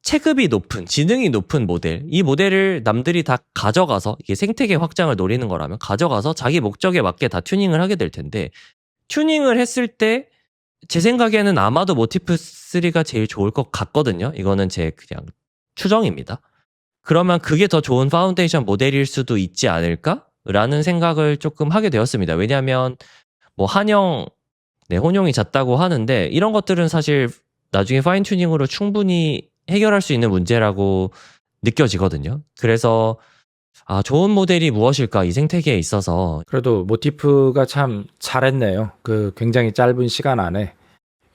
체급이 높은, 지능이 높은 모델, 이 모델을 남들이 다 가져가서 이게 생태계 확장을 노리는 거라면 가져가서 자기 목적에 맞게 다 튜닝을 하게 될 텐데 튜닝을 했을 때 제 생각에는 아마도 모티프 3가 제일 좋을 것 같거든요. 이거는 제 그냥 추정입니다. 그러면 그게 더 좋은 파운데이션 모델일 수도 있지 않을까? 라는 생각을 조금 하게 되었습니다. 왜냐하면 뭐 한영, 네, 혼용이 잦다고 하는데 이런 것들은 사실 나중에 파인 튜닝으로 충분히 해결할 수 있는 문제라고 느껴지거든요. 그래서 좋은 모델이 무엇일까 이 생태계에 있어서 그래도 모티프가 참 잘했네요. 그 굉장히 짧은 시간 안에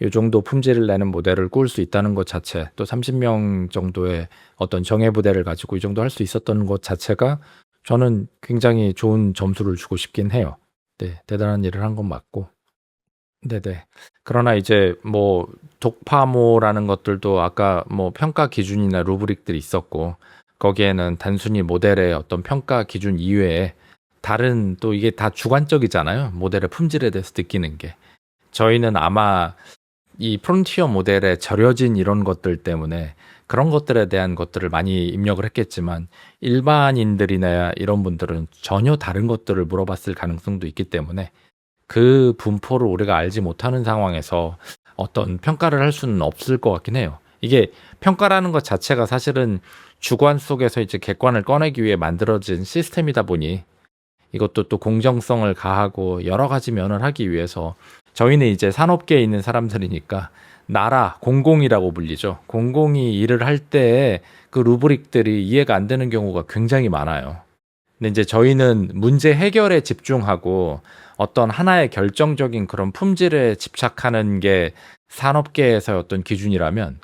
이 정도 품질을 내는 모델을 꾸을 수 있다는 것 자체, 또 30명 정도의 어떤 정예 부대를 가지고 이 정도 할 수 있었던 것 자체가 저는 굉장히 좋은 점수를 주고 싶긴 해요. 네, 대단한 일을 한 건 맞고. 네네. 그러나 이제 뭐 독파모라는 것들도 아까 뭐 평가 기준이나 루브릭들이 있었고 거기에는 단순히 모델의 어떤 평가 기준 이외에 다른 또 이게 다 주관적이잖아요. 모델의 품질에 대해서 느끼는 게. 저희는 아마 이 프론티어 모델에 절여진 이런 것들 때문에 그런 것들에 대한 것들을 많이 입력을 했겠지만 일반인들이나 이런 분들은 전혀 다른 것들을 물어봤을 가능성도 있기 때문에 그 분포를 우리가 알지 못하는 상황에서 어떤 평가를 할 수는 없을 것 같긴 해요. 이게 평가라는 것 자체가 사실은 주관 속에서 이제 객관을 꺼내기 위해 만들어진 시스템이다 보니 이것도 또 공정성을 가하고 여러 가지 면을 하기 위해서 저희는 이제 산업계에 있는 사람들이니까 나라, 공공이라고 불리죠. 공공이 일을 할 때 그 루브릭들이 이해가 안 되는 경우가 굉장히 많아요. 근데 이제 저희는 문제 해결에 집중하고 어떤 하나의 결정적인 그런 품질에 집착하는 게 산업계에서의 어떤 기준이라면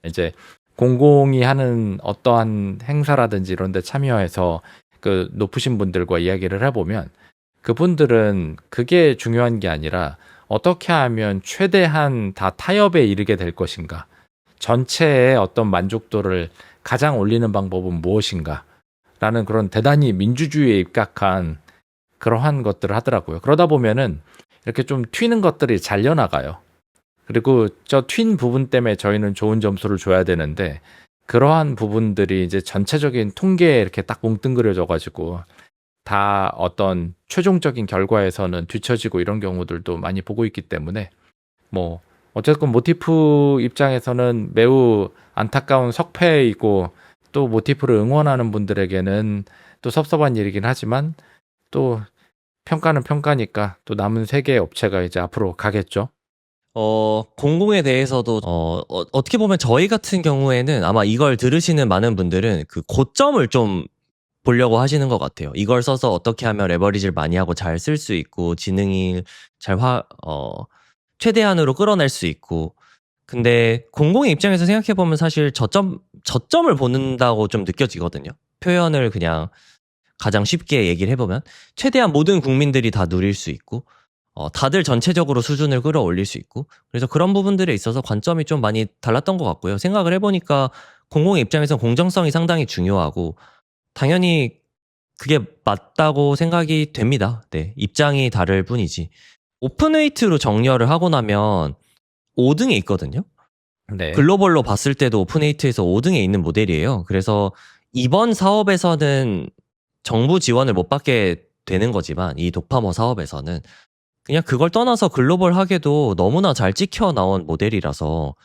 이제 공공이 하는 어떠한 행사라든지 이런 데 참여해서 그 높으신 분들과 이야기를 해보면 그분들은 그게 중요한 게 아니라 어떻게 하면 최대한 다 타협에 이르게 될 것인가, 전체의 어떤 만족도를 가장 올리는 방법은 무엇인가 라는 그런 대단히 민주주의에 입각한 그러한 것들을 하더라고요. 그러다 보면은 이렇게 좀 튀는 것들이 잘려나가요. 그리고 저 튄 부분 때문에 저희는 좋은 점수를 줘야 되는데 그러한 부분들이 이제 전체적인 통계에 이렇게 딱 뭉뚱그려져 가지고 다 어떤 최종적인 결과에서는 뒤처지고 이런 경우들도 많이 보고 있기 때문에 뭐 어쨌든 모티프 입장에서는 매우 안타까운 석패이고 또 모티프를 응원하는 분들에게는 또 섭섭한 일이긴 하지만 또 평가는 평가니까 또 남은 세 개의 업체가 이제 앞으로 가겠죠. 공공에 대해서도 어떻게 보면 저희 같은 경우에는 아마 이걸 들으시는 많은 분들은 그 고점을 좀 보려고 하시는 것 같아요. 이걸 써서 어떻게 하면 레버리지를 많이 하고 잘 쓸 수 있고 지능이 잘 최대한으로 끌어낼 수 있고. 근데 공공의 입장에서 생각해 보면 사실 저점을 보는다고 좀 느껴지거든요. 표현을 그냥 가장 쉽게 얘기를 해보면 최대한 모든 국민들이 다 누릴 수 있고 다들 전체적으로 수준을 끌어올릴 수 있고, 그래서 그런 부분들에 있어서 관점이 좀 많이 달랐던 것 같고요. 생각을 해보니까 공공의 입장에서 공정성이 상당히 중요하고 당연히 그게 맞다고 생각이 됩니다. 네, 입장이 다를 뿐이지. 오픈웨이트로 정렬을 하고 나면 5등에 있거든요. 네. 글로벌로 봤을 때도 오픈웨이트에서 5등에 있는 모델이에요. 그래서 이번 사업에서는 정부 지원을 못 받게 되는 거지만 이 독파머 사업에서는 그냥 그걸 떠나서 글로벌하게도 너무나 잘 찍혀 나온 모델이라서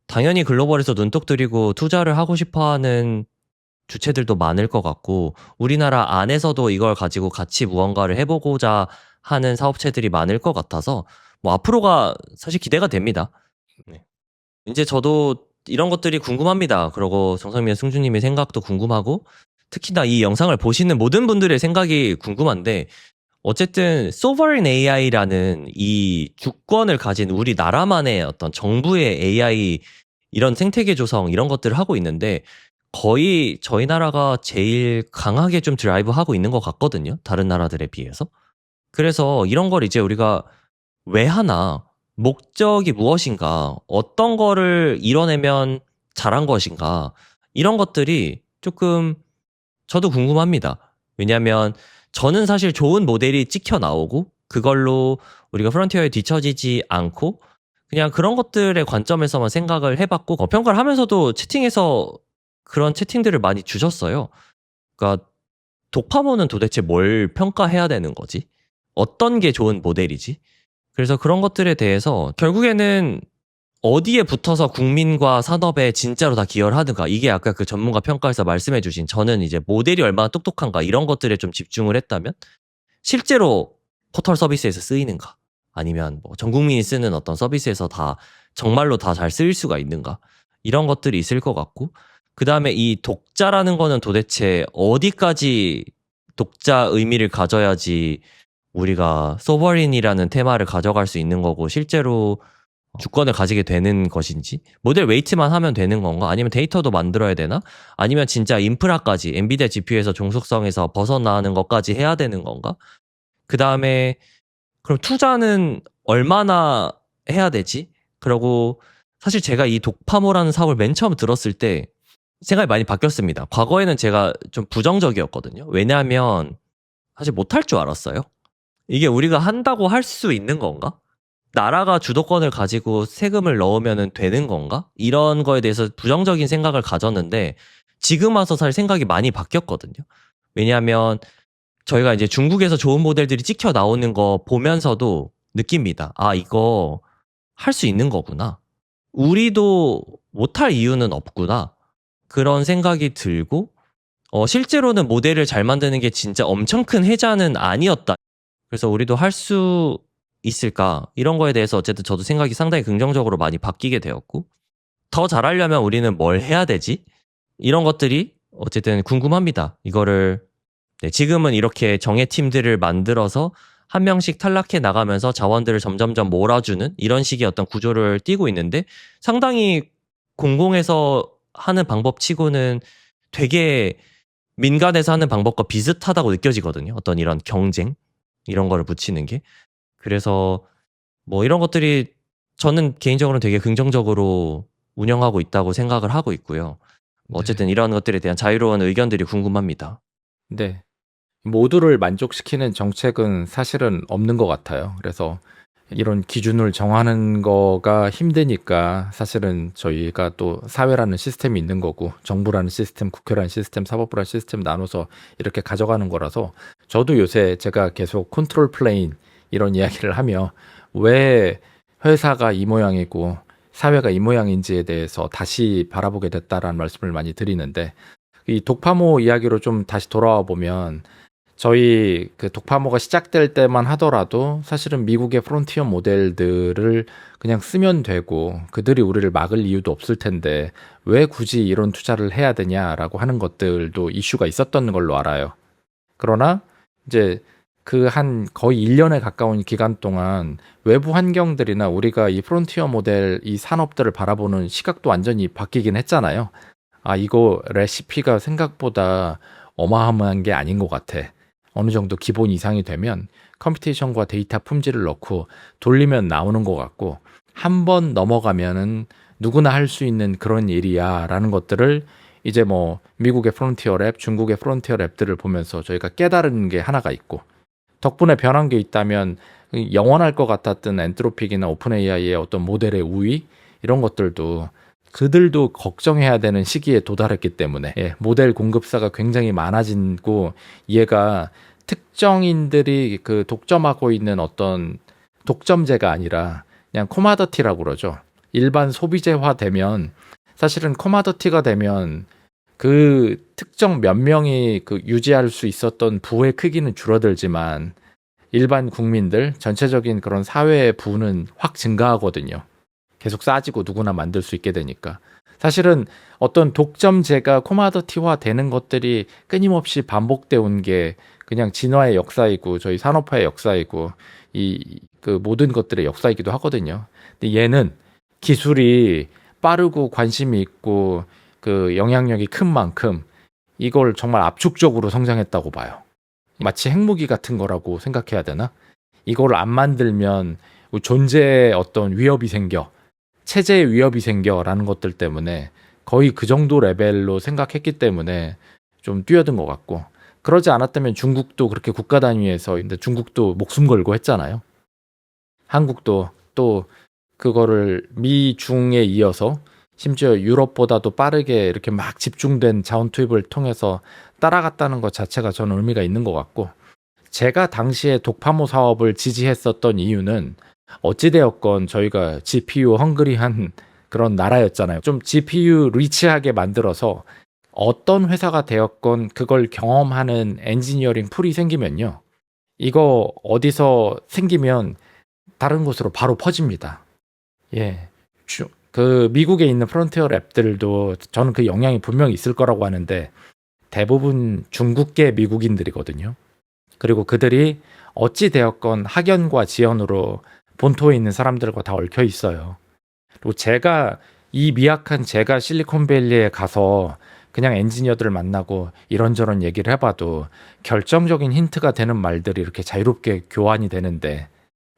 당연히 글로벌에서 눈독 들이고 투자를 하고 싶어하는 주체들도 많을 것 같고 우리나라 안에서도 이걸 가지고 같이 무언가를 해보고자 하는 사업체들이 많을 것 같아서 뭐 앞으로가 사실 기대가 됩니다. 네. 이제 저도 이런 것들이 궁금합니다. 그리고 정성민 승주님의 생각도 궁금하고 특히나 이 영상을 보시는 모든 분들의 생각이 궁금한데 어쨌든 Sovereign AI라는 이 주권을 가진 우리나라만의 어떤 정부의 AI 이런 생태계 조성 이런 것들을 하고 있는데 거의 저희 나라가 제일 강하게 좀 드라이브하고 있는 것 같거든요. 다른 나라들에 비해서. 그래서 이런 걸 이제 우리가 왜 하나? 목적이 무엇인가? 어떤 거를 이뤄내면 잘한 것인가? 이런 것들이 조금 저도 궁금합니다. 왜냐하면 저는 사실 좋은 모델이 찍혀 나오고 그걸로 우리가 프론티어에 뒤처지지 않고 그냥 그런 것들의 관점에서만 생각을 해봤고 평가를 하면서도 채팅에서 그런 채팅들을 많이 주셨어요. 그러니까 독파모는 도대체 뭘 평가해야 되는 거지? 어떤 게 좋은 모델이지? 그래서 그런 것들에 대해서 결국에는 어디에 붙어서 국민과 산업에 진짜로 다 기여를 하는가. 이게 아까 그 전문가 평가에서 말씀해 주신 저는 이제 모델이 얼마나 똑똑한가 이런 것들에 좀 집중을 했다면 실제로 포털 서비스에서 쓰이는가 아니면 뭐 전 국민이 쓰는 어떤 서비스에서 다 정말로 다 잘 쓰일 수가 있는가 이런 것들이 있을 것 같고 그 다음에 이 독자라는 거는 도대체 어디까지 독자 의미를 가져야지 우리가 소버린이라는 테마를 가져갈 수 있는 거고 실제로 주권을 가지게 되는 것인지 모델 웨이트만 하면 되는 건가 아니면 데이터도 만들어야 되나 아니면 진짜 인프라까지 엔비디아 GPU에서 종속성에서 벗어나는 것까지 해야 되는 건가 그 다음에 그럼 투자는 얼마나 해야 되지 그리고 사실 제가 이 독파모라는 사업을 맨 처음 들었을 때 생각이 많이 바뀌었습니다. 과거에는 제가 좀 부정적이었거든요. 왜냐하면 사실 못할 줄 알았어요. 이게 우리가 한다고 할 수 있는 건가? 나라가 주도권을 가지고 세금을 넣으면 되는 건가? 이런 거에 대해서 부정적인 생각을 가졌는데 지금 와서 사실 생각이 많이 바뀌었거든요. 왜냐하면 저희가 이제 중국에서 좋은 모델들이 찍혀 나오는 거 보면서도 느낍니다. 아, 이거 할 수 있는 거구나. 우리도 못할 이유는 없구나. 그런 생각이 들고 실제로는 모델을 잘 만드는 게 진짜 엄청 큰 혜자는 아니었다. 그래서 우리도 할 수 있을까? 이런 거에 대해서 어쨌든 저도 생각이 상당히 긍정적으로 많이 바뀌게 되었고 더 잘하려면 우리는 뭘 해야 되지? 이런 것들이 어쨌든 궁금합니다. 이거를 지금은 이렇게 정예 팀들을 만들어서 한 명씩 탈락해 나가면서 자원들을 점점점 몰아주는 이런 식의 어떤 구조를 띠고 있는데 상당히 공공에서 하는 방법 치고는 되게 민간에서 하는 방법과 비슷하다고 느껴지거든요. 어떤 이런 경쟁 이런 거를 붙이는 게. 그래서 뭐 이런 것들이 저는 개인적으로는 되게 긍정적으로 운영하고 있다고 생각을 하고 있고요. 뭐 어쨌든 이런 것들에 대한 자유로운 의견들이 궁금합니다. 네. 모두를 만족시키는 정책은 사실은 없는 것 같아요. 그래서 이런 기준을 정하는 거가 힘드니까 사실은 저희가 또 사회라는 시스템이 있는 거고 정부라는 시스템, 국회라는 시스템, 사법부라는 시스템 나눠서 이렇게 가져가는 거라서 저도 요새 제가 계속 컨트롤 플레인 이런 이야기를 하며 왜 회사가 이 모양이고 사회가 이 모양인지에 대해서 다시 바라보게 됐다라는 말씀을 많이 드리는데 이 독파모 이야기로 좀 다시 돌아와 보면 저희 그 독파모가 시작될 때만 하더라도 사실은 미국의 프론티어 모델들을 그냥 쓰면 되고 그들이 우리를 막을 이유도 없을 텐데 왜 굳이 이런 투자를 해야 되냐라고 하는 것들도 이슈가 있었던 걸로 알아요. 그러나 이제 그 한 거의 1년에 가까운 기간 동안 외부 환경들이나 우리가 이 프론티어 모델 이 산업들을 바라보는 시각도 완전히 바뀌긴 했잖아요. 아, 이거 레시피가 생각보다 어마어마한 게 아닌 것 같아. 어느 정도 기본 이상이 되면 컴퓨테이션과 데이터 품질을 넣고 돌리면 나오는 것 같고 한 번 넘어가면은 누구나 할 수 있는 그런 일이야 라는 것들을 이제 뭐 미국의 프론티어 랩, 중국의 프론티어 랩들을 보면서 저희가 깨달은 게 하나가 있고 덕분에 변한 게 있다면 영원할 것 같았던 엔트로픽이나 오픈 AI의 어떤 모델의 우위 이런 것들도 그들도 걱정해야 되는 시기에 도달했기 때문에 모델 공급사가 굉장히 많아지고 얘가 특정인들이 그 독점하고 있는 어떤 독점제가 아니라 그냥 코마더티라고 그러죠. 일반 소비재화 되면 사실은 코마더티가 되면 그 특정 몇 명이 그 유지할 수 있었던 부의 크기는 줄어들지만 일반 국민들 전체적인 그런 사회의 부는 확 증가하거든요. 계속 싸지고 누구나 만들 수 있게 되니까. 사실은 어떤 독점제가 코마더티화 되는 것들이 끊임없이 반복돼 온 게 그냥 진화의 역사이고 저희 산업화의 역사이고 이 그 모든 것들의 역사이기도 하거든요. 근데 얘는 기술이 빠르고 관심이 있고 그 영향력이 큰 만큼 이걸 정말 압축적으로 성장했다고 봐요. 마치 핵무기 같은 거라고 생각해야 되나? 이걸 안 만들면 존재에 어떤 위협이 생겨, 체제에 위협이 생겨라는 것들 때문에 거의 그 정도 레벨로 생각했기 때문에 좀 뛰어든 것 같고, 그러지 않았다면 중국도 그렇게 국가 단위에서, 근데 중국도 목숨 걸고 했잖아요. 한국도 또 그거를 미중에 이어서 심지어 유럽보다도 빠르게 이렇게 막 집중된 자원 투입을 통해서 따라갔다는 것 자체가 저는 의미가 있는 것 같고, 제가 당시에 독파모 사업을 지지했었던 이유는 어찌되었건 저희가 GPU 헝그리한 그런 나라였잖아요. 좀 GPU 리치하게 만들어서 어떤 회사가 되었건 그걸 경험하는 엔지니어링 풀이 생기면요, 이거 어디서 생기면 다른 곳으로 바로 퍼집니다. 예. 그 미국에 있는 프론티어 랩들도 저는 그 영향이 분명히 있을 거라고 하는데 대부분 중국계 미국인들이거든요. 그리고 그들이 어찌 되었건 학연과 지연으로 본토에 있는 사람들과 다 얽혀 있어요. 그리고 이 미약한 제가 실리콘밸리에 가서 그냥 엔지니어들을 만나고 이런저런 얘기를 해봐도 결정적인 힌트가 되는 말들이 이렇게 자유롭게 교환이 되는데,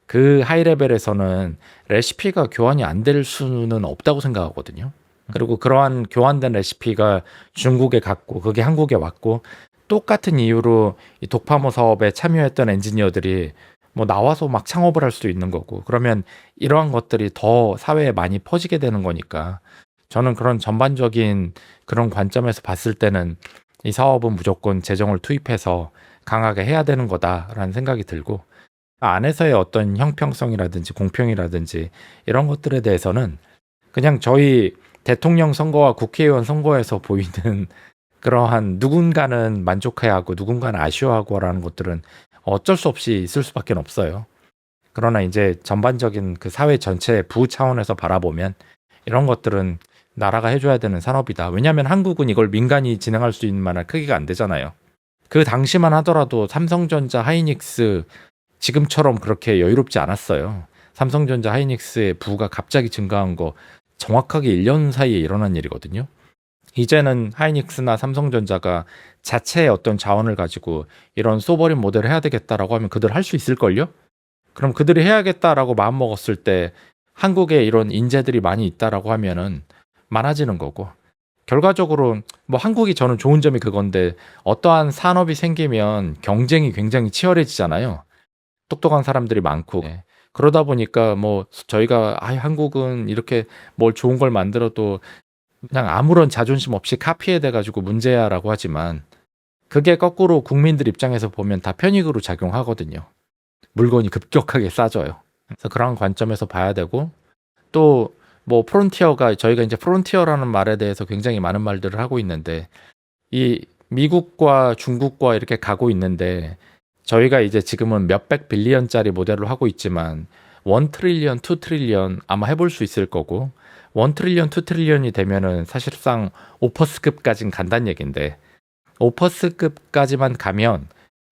그 하이레벨에서는 레시피가 교환이 안 될 수는 없다고 생각하거든요. 그리고 그러한 교환된 레시피가 중국에 갔고 그게 한국에 왔고, 똑같은 이유로 이 독파모 사업에 참여했던 엔지니어들이 뭐 나와서 막 창업을 할 수도 있는 거고, 그러면 이러한 것들이 더 사회에 많이 퍼지게 되는 거니까 저는 그런 전반적인 그런 관점에서 봤을 때는 이 사업은 무조건 재정을 투입해서 강하게 해야 되는 거다라는 생각이 들고, 안에서의 어떤 형평성이라든지 공평이라든지 이런 것들에 대해서는 그냥 저희 대통령 선거와 국회의원 선거에서 보이는 그러한 누군가는 만족해야 하고 누군가는 아쉬워하고라는 것들은 어쩔 수 없이 있을 수밖에 없어요. 그러나 이제 전반적인 그 사회 전체 부 차원에서 바라보면 이런 것들은 나라가 해줘야 되는 산업이다. 왜냐하면 한국은 이걸 민간이 진행할 수 있는 만한 크기가 안 되잖아요. 그 당시만 하더라도 삼성전자, 하이닉스 지금처럼 그렇게 여유롭지 않았어요. 삼성전자, 하이닉스의 부가 갑자기 증가한 거 정확하게 1년 사이에 일어난 일이거든요. 이제는 하이닉스나 삼성전자가 자체의 어떤 자원을 가지고 이런 소버린 모델을 해야 되겠다라고 하면 그들 할 수 있을걸요? 그럼 그들이 해야겠다라고 마음먹었을 때 한국에 이런 인재들이 많이 있다라고 하면은 많아지는 거고, 결과적으로 뭐 한국이 저는 좋은 점이 그건데, 어떠한 산업이 생기면 경쟁이 굉장히 치열해지잖아요. 똑똑한 사람들이 많고. 네. 그러다 보니까 뭐 저희가 한국은 이렇게 뭘 좋은 걸 만들어도 그냥 아무런 자존심 없이 카피해 돼 가지고 문제야라고 하지만, 그게 거꾸로 국민들 입장에서 보면 다 편익으로 작용하거든요. 물건이 급격하게 싸져요. 그래서 그런 관점에서 봐야 되고, 또 뭐 프론티어가, 저희가 이제 프론티어라는 말에 대해서 굉장히 많은 말들을 하고 있는데, 이 미국과 중국과 이렇게 가고 있는데, 저희가 이제 지금은 몇백 빌리언짜리 모델로 하고 있지만 1 트릴리언, 2 트릴리언 아마 해볼 수 있을 거고, 1 트릴리언, 2 트릴리언이 되면은 사실상 오퍼스급까지는 간다는 얘긴데, 오퍼스급까지만 가면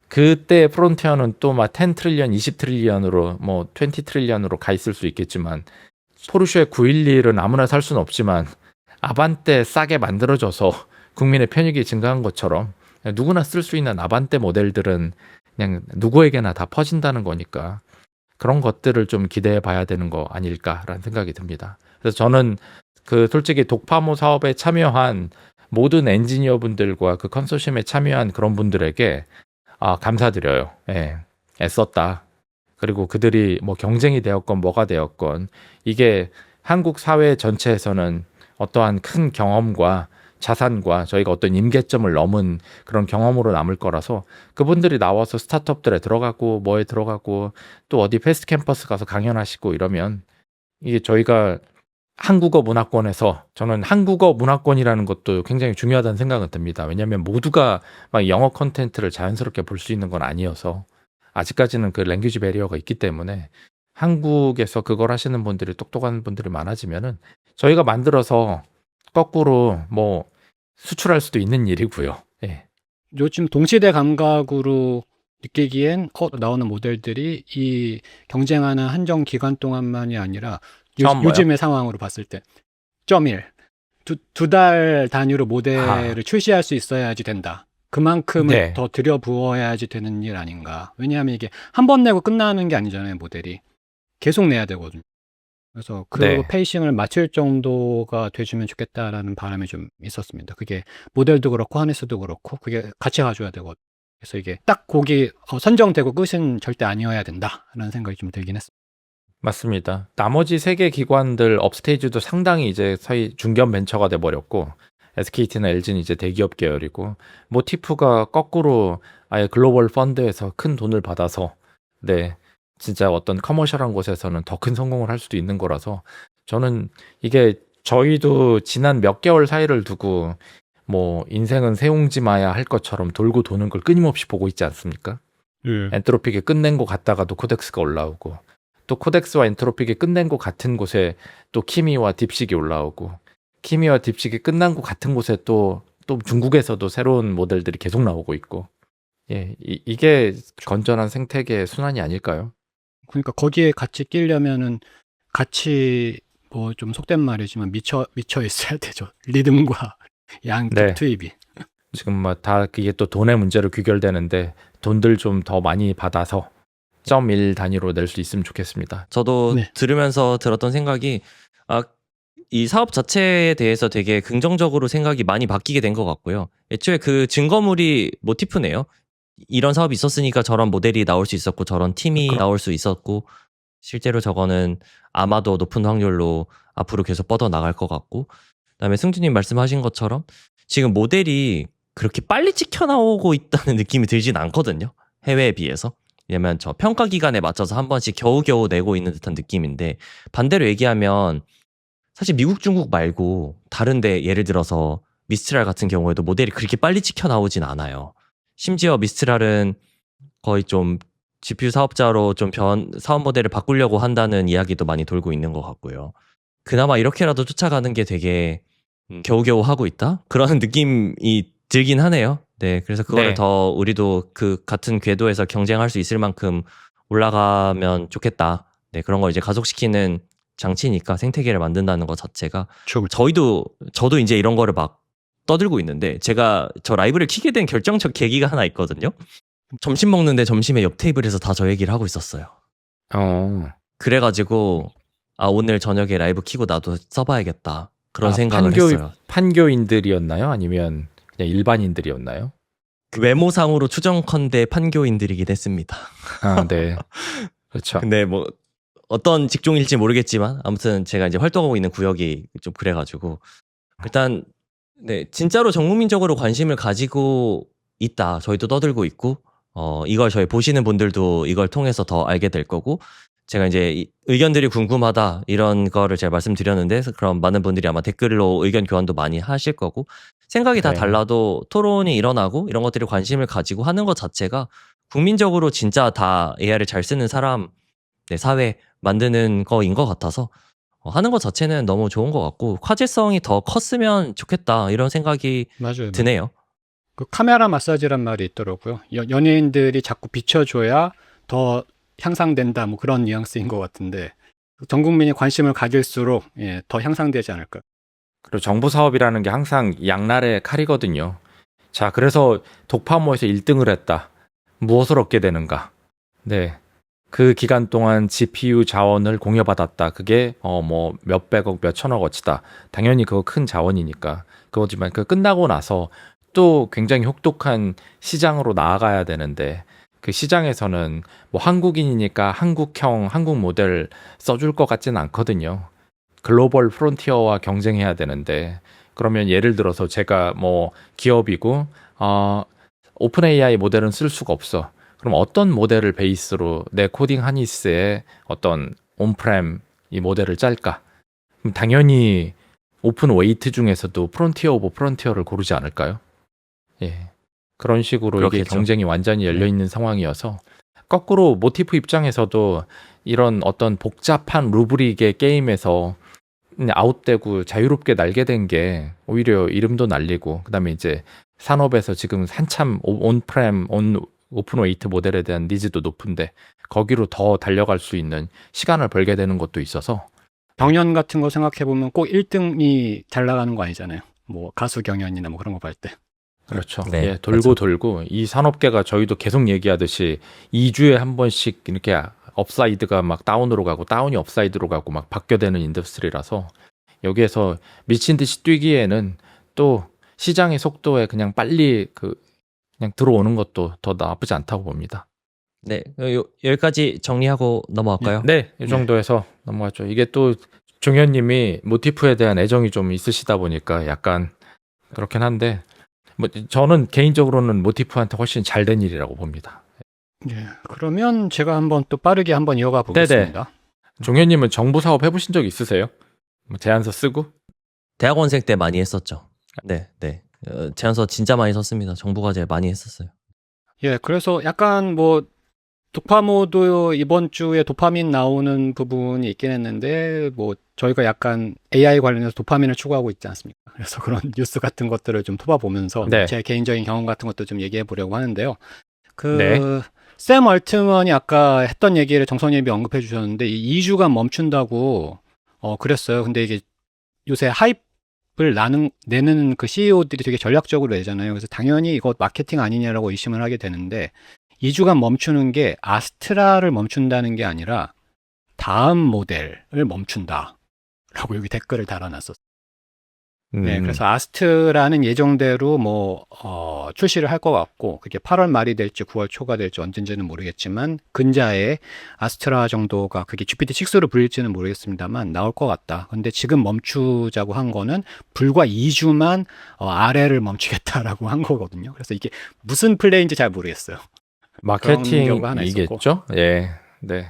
그때 프론티어는 또 막 10 트릴리언, 20 트릴리언으로 뭐 20 트릴리언으로 가 있을 수 있겠지만, 포르쉐 911은 아무나 살 수는 없지만 아반떼 싸게 만들어져서 국민의 편익이 증가한 것처럼 누구나 쓸 수 있는 아반떼 모델들은 그냥 누구에게나 다 퍼진다는 거니까 그런 것들을 좀 기대해 봐야 되는 거 아닐까라는 생각이 듭니다. 그래서 저는 그 솔직히 독파모 사업에 참여한 모든 엔지니어 분들과 그 컨소시엄에 참여한 그런 분들에게 감사드려요. 예, 애썼다. 그리고 그들이 뭐 경쟁이 되었건 뭐가 되었건 이게 한국 사회 전체에서는 어떠한 큰 경험과 자산과 저희가 어떤 임계점을 넘은 그런 경험으로 남을 거라서, 그분들이 나와서 스타트업들에 들어가고 뭐에 들어가고 또 어디 패스트 캠퍼스 가서 강연하시고 이러면, 이게 저희가 한국어 문화권에서, 저는 한국어 문화권이라는 것도 굉장히 중요하다는 생각은 듭니다. 왜냐하면 모두가 막 영어 콘텐츠를 자연스럽게 볼 수 있는 건 아니어서 아직까지는 그 랭귀지 배리어가 있기 때문에, 한국에서 그걸 하시는 분들이, 똑똑한 분들이 많아지면은 저희가 만들어서 거꾸로 뭐 수출할 수도 있는 일이고요. 예. 요즘 동시대 감각으로 느끼기엔 나오는 모델들이 이 경쟁하는 한정 기간 동안만이 아니라 처음 뭐요? 요즘의 상황으로 봤을 때 6.1 두 달 단위로 모델을 출시할 수 있어야지 된다. 그만큼을 네. 더 들여부어야지 되는 일 아닌가. 왜냐하면 이게 한 번 내고 끝나는 게 아니잖아요, 모델이. 계속 내야 되거든요. 그래서 그 네. 페이싱을 맞출 정도가 돼주면 좋겠다라는 바람이 좀 있었습니다. 그게 모델도 그렇고 하네스도 그렇고 그게 같이 가줘야 되거든요. 그래서 이게 딱 곡이 선정되고 끝은 절대 아니어야 된다라는 생각이 좀 들긴 했습니다. 맞습니다. 나머지 세 개 기관들 업스테이지도 상당히 이제 사이 중견 벤처가 돼 버렸고 SKT나 LG는 이제 대기업 계열이고 모티프가 거꾸로 아예 글로벌 펀드에서 큰 돈을 받아서 네 진짜 어떤 커머셜한 곳에서는 더 큰 성공을 할 수도 있는 거라서 저는 이게 저희도 지난 몇 개월 사이를 두고 뭐 인생은 세옹지마야 할 것처럼 돌고 도는 걸 끊임없이 보고 있지 않습니까? 엔트로픽이 끝낸 거 갔다가도 코덱스가 올라오고 또 코덱스와 엔트로픽이 끝낸 거 같은 곳에 또 키미와 딥식이 올라오고 키미와 딥식이 끝난 거 같은 곳에 또 중국에서도 새로운 모델들이 계속 나오고 있고 이게 건전한 생태계의 순환이 아닐까요? 그러니까 거기에 같이 끼려면은 같이 뭐 좀 속된 말이지만 미쳐 있어야 되죠. 리듬과 양쪽 네. 투입이. 지금 뭐 다 그게 또 돈의 문제로 귀결되는데 돈들 좀 더 많이 받아서 0.1 단위로 낼 수 있으면 좋겠습니다. 저도 네. 들으면서 들었던 생각이 이 사업 자체에 대해서 되게 긍정적으로 생각이 많이 바뀌게 된 것 같고요. 애초에 그 증거물이 모티프네요. 이런 사업이 있었으니까 저런 모델이 나올 수 있었고 저런 팀이 나올 수 있었고 실제로 저거는 아마도 높은 확률로 앞으로 계속 뻗어나갈 것 같고 그다음에 승준님 말씀하신 것처럼 지금 모델이 그렇게 빨리 찍혀 나오고 있다는 느낌이 들진 않거든요. 해외에 비해서. 왜냐면 저 평가 기간에 맞춰서 한 번씩 겨우겨우 내고 있는 듯한 느낌인데 반대로 얘기하면 사실 미국, 중국 말고 다른데 예를 들어서 미스트랄 같은 경우에도 모델이 그렇게 빨리 찍혀 나오진 않아요. 심지어 미스트랄은 거의 좀 GPU 사업자로 좀 사업 모델을 바꾸려고 한다는 이야기도 많이 돌고 있는 것 같고요. 그나마 이렇게라도 쫓아가는 게 되게 겨우겨우 하고 있다? 그런 느낌이 들긴 하네요. 네, 그래서 그거를 네. 더 우리도 그 같은 궤도에서 경쟁할 수 있을 만큼 올라가면 좋겠다. 네, 그런 걸 이제 가속시키는 장치니까 생태계를 만든다는 것 자체가 저도 이제 이런 거를 막 떠들고 있는데 제가 저 라이브를 키게 된 결정적 계기가 하나 있거든요. 점심 먹는데 점심에 옆 테이블에서 다 저 얘기를 하고 있었어요. 그래가지고 오늘 저녁에 라이브 키고 나도 써봐야겠다 그런 생각을 했어요. 판교인들이었나요? 아니면 그냥 일반인들이었나요? 그 외모상으로 추정컨대 판교인들이긴 했습니다. 아, 네. 그렇죠. 근데 뭐 어떤 직종일지 모르겠지만 아무튼 제가 이제 활동하고 있는 구역이 좀 그래가지고 일단 네 진짜로 전국민적으로 관심을 가지고 있다. 저희도 떠들고 있고 이걸 저희 보시는 분들도 이걸 통해서 더 알게 될 거고 제가 이제 의견들이 궁금하다 이런 거를 제가 말씀드렸는데 그럼 많은 분들이 아마 댓글로 의견 교환도 많이 하실 거고 생각이 다 네. 달라도 토론이 일어나고 이런 것들이 관심을 가지고 하는 것 자체가 국민적으로 진짜 다 AI를 잘 쓰는 사람 사회 만드는 거인 것 같아서 하는 것 자체는 너무 좋은 것 같고 화제성이 더 컸으면 좋겠다 이런 생각이 맞아요. 드네요. 그 카메라 마사지란 말이 있더라고요. 연예인들이 자꾸 비춰줘야 더 향상된다. 뭐 그런 뉘앙스인 것 같은데 전 국민이 관심을 가질수록 더 향상되지 않을까. 그리고 정부 사업이라는 게 항상 양날의 칼이거든요. 자, 그래서 독파모에서 1등을 했다. 무엇을 얻게 되는가? 네. 그 기간 동안 GPU 자원을 공여받았다. 그게 뭐 몇백억, 몇천억어치다. 당연히 그거 큰 자원이니까. 그거지만 그 끝나고 나서 또 굉장히 혹독한 시장으로 나아가야 되는데 그 시장에서는 뭐 한국인이니까 한국형 한국 모델 써줄 것 같지는 않거든요. 글로벌 프론티어와 경쟁해야 되는데 그러면 예를 들어서 제가 뭐 기업이고 오픈 AI 모델은 쓸 수가 없어. 그럼 어떤 모델을 베이스로 내 코딩 하니스의 어떤 온프렘 이 모델을 짤까? 그럼 당연히 오픈 웨이트 중에서도 프론티어 오브 프론티어를 고르지 않을까요? 예. 그런 식으로 이게 그렇겠죠. 경쟁이 완전히 열려 있는 상황이어서 거꾸로 모티프 입장에서도 이런 어떤 복잡한 루브릭의 게임에서 그냥 아웃되고 자유롭게 날게 된 게 오히려 이름도 날리고 그다음에 이제 산업에서 지금 한참 온프렘 오픈웨이트 모델에 대한 니즈도 높은데 거기로 더 달려갈 수 있는 시간을 벌게 되는 것도 있어서 경연 같은 거 생각해 보면 꼭 1등이 잘 나가는 거 아니잖아요. 뭐 가수 경연이나 뭐 그런 거 볼 때. 그렇죠. 네, 예, 돌고 돌고 이 산업계가 저희도 계속 얘기하듯이 2주에 한 번씩 이렇게 업사이드가 막 다운으로 가고 다운이 업사이드로 가고 막 바뀌어대는 인더스트리라서 여기에서 미친 듯이 뛰기에는 또 시장의 속도에 그냥 빨리 그냥 들어오는 것도 더 나쁘지 않다고 봅니다. 네, 여기까지 정리하고 넘어갈까요? 네, 이 정도에서 넘어가죠. 이게 또 종현님이 모티프에 대한 애정이 좀 있으시다 보니까 약간 그렇긴 한데 뭐 저는 개인적으로는 모티프한테 훨씬 잘 된 일이라고 봅니다. 예. 그러면 제가 한번 또 빠르게 한번 이어가 보겠습니다. 종현님은 정부 사업 해보신 적 있으세요? 뭐 제안서 쓰고? 대학원생 때 많이 했었죠. 네, 네. 제안서 진짜 많이 썼습니다. 정부 과제 많이 했었어요. 예, 그래서 약간 뭐 도파모도 이번 주에 도파민 나오는 부분이 있긴 했는데 뭐 저희가 약간 AI 관련해서 도파민을 추구하고 있지 않습니까? 그래서 그런 뉴스 같은 것들을 좀 토봐보면서 네. 제 개인적인 경험 같은 것도 좀 얘기해 보려고 하는데요. 네. 샘 얼트먼이 아까 했던 얘기를 정선님이 언급해 주셨는데 이 2주간 멈춘다고 그랬어요. 근데 이게 요새 하이프를 내는 그 CEO들이 되게 전략적으로 내잖아요. 그래서 당연히 이거 마케팅 아니냐라고 의심을 하게 되는데 2주간 멈추는 게 아스트라를 멈춘다는 게 아니라 다음 모델을 멈춘다. 라고 여기 댓글을 달아놨었어요. 네, 그래서 아스트라는 예정대로 출시를 할 것 같고, 그게 8월 말이 될지 9월 초가 될지 언젠지는 모르겠지만, 근자에 아스트라 정도가 그게 GPT-6로 불릴지는 모르겠습니다만, 나올 것 같다. 근데 지금 멈추자고 한 거는 불과 2주만 아래를 멈추겠다라고 한 거거든요. 그래서 이게 무슨 플레이인지 잘 모르겠어요. 경우가 하나 마케팅이겠죠? 예, 네.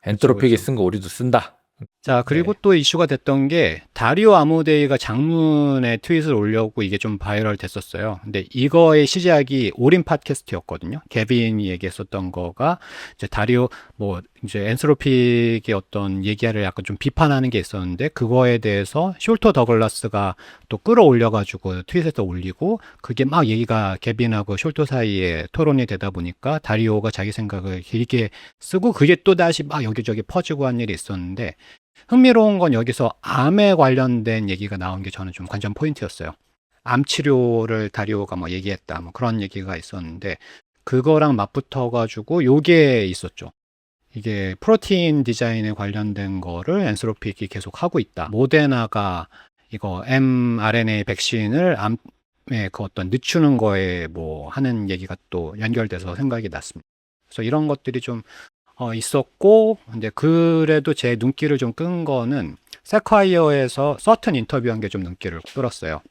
엔트로픽이 그렇죠. 쓴 거 우리도 쓴다. 자, 그리고 또 이슈가 됐던 게 다리오 아모데이가 장문에 트윗을 올렸고 이게 좀 바이럴 됐었어요. 근데 이거의 시작이 올인 팟캐스트였거든요. 개빈이 얘기했었던 거가 이제 다리오 이제 엔스로픽의 어떤 얘기를 약간 좀 비판하는 게 있었는데 그거에 대해서 숄터 더글라스가 또 끌어올려가지고 트윗에서 올리고 그게 막 얘기가 개빈하고 숄터 사이에 토론이 되다 보니까 다리오가 자기 생각을 길게 쓰고 그게 또 다시 막 여기저기 퍼지고 한 일이 있었는데 흥미로운 건 여기서 암에 관련된 얘기가 나온 게 저는 좀 관전 포인트였어요. 암 치료를 다리오가 얘기했다. 그런 얘기가 있었는데 그거랑 맞붙어가지고 요게 있었죠. 이게 프로테인 디자인에 관련된 거를 엔스로픽이 계속 하고 있다. 모데나가 이거 mRNA 백신을 암에 그 어떤 늦추는 거에 하는 얘기가 또 연결돼서 생각이 났습니다. 그래서 이런 것들이 좀 있었고, 근데 그래도 제 눈길을 좀 끈 거는 세콰이어에서 서튼 인터뷰한 게 좀 눈길을 끌었어요.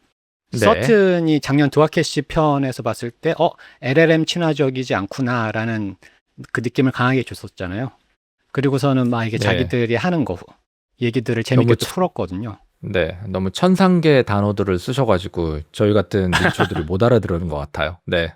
네. 서튼이 작년 드와캐시 편에서 봤을 때 LLM 친화적이지 않구나라는 그 느낌을 강하게 줬었잖아요. 그리고서는 막 이게 네. 자기들이 하는 거 얘기들을 재밌게 너무 또 풀었거든요. 네, 너무 천상계 단어들을 쓰셔가지고 저희 같은 민초들이 못 알아들은 것 같아요. 네.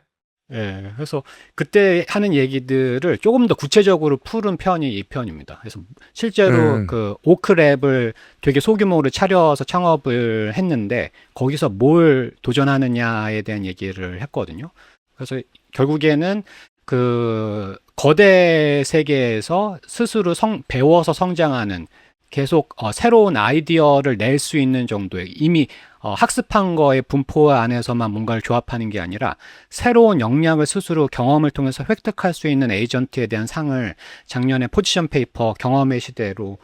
예, 그래서 그때 하는 얘기들을 조금 더 구체적으로 푸른 편이 이 편입니다. 그래서 실제로 그 오크랩을 되게 소규모로 차려서 창업을 했는데 거기서 뭘 도전하느냐에 대한 얘기를 했거든요. 그래서 결국에는 그 거대 세계에서 스스로 배워서 성장하는 계속 새로운 아이디어를 낼 수 있는 정도의 이미 학습한 거의 분포 안에서만 뭔가를 조합하는 게 아니라 새로운 역량을 스스로 경험을 통해서 획득할 수 있는 에이전트에 대한 상을 작년에 포지션 페이퍼 경험의 시대로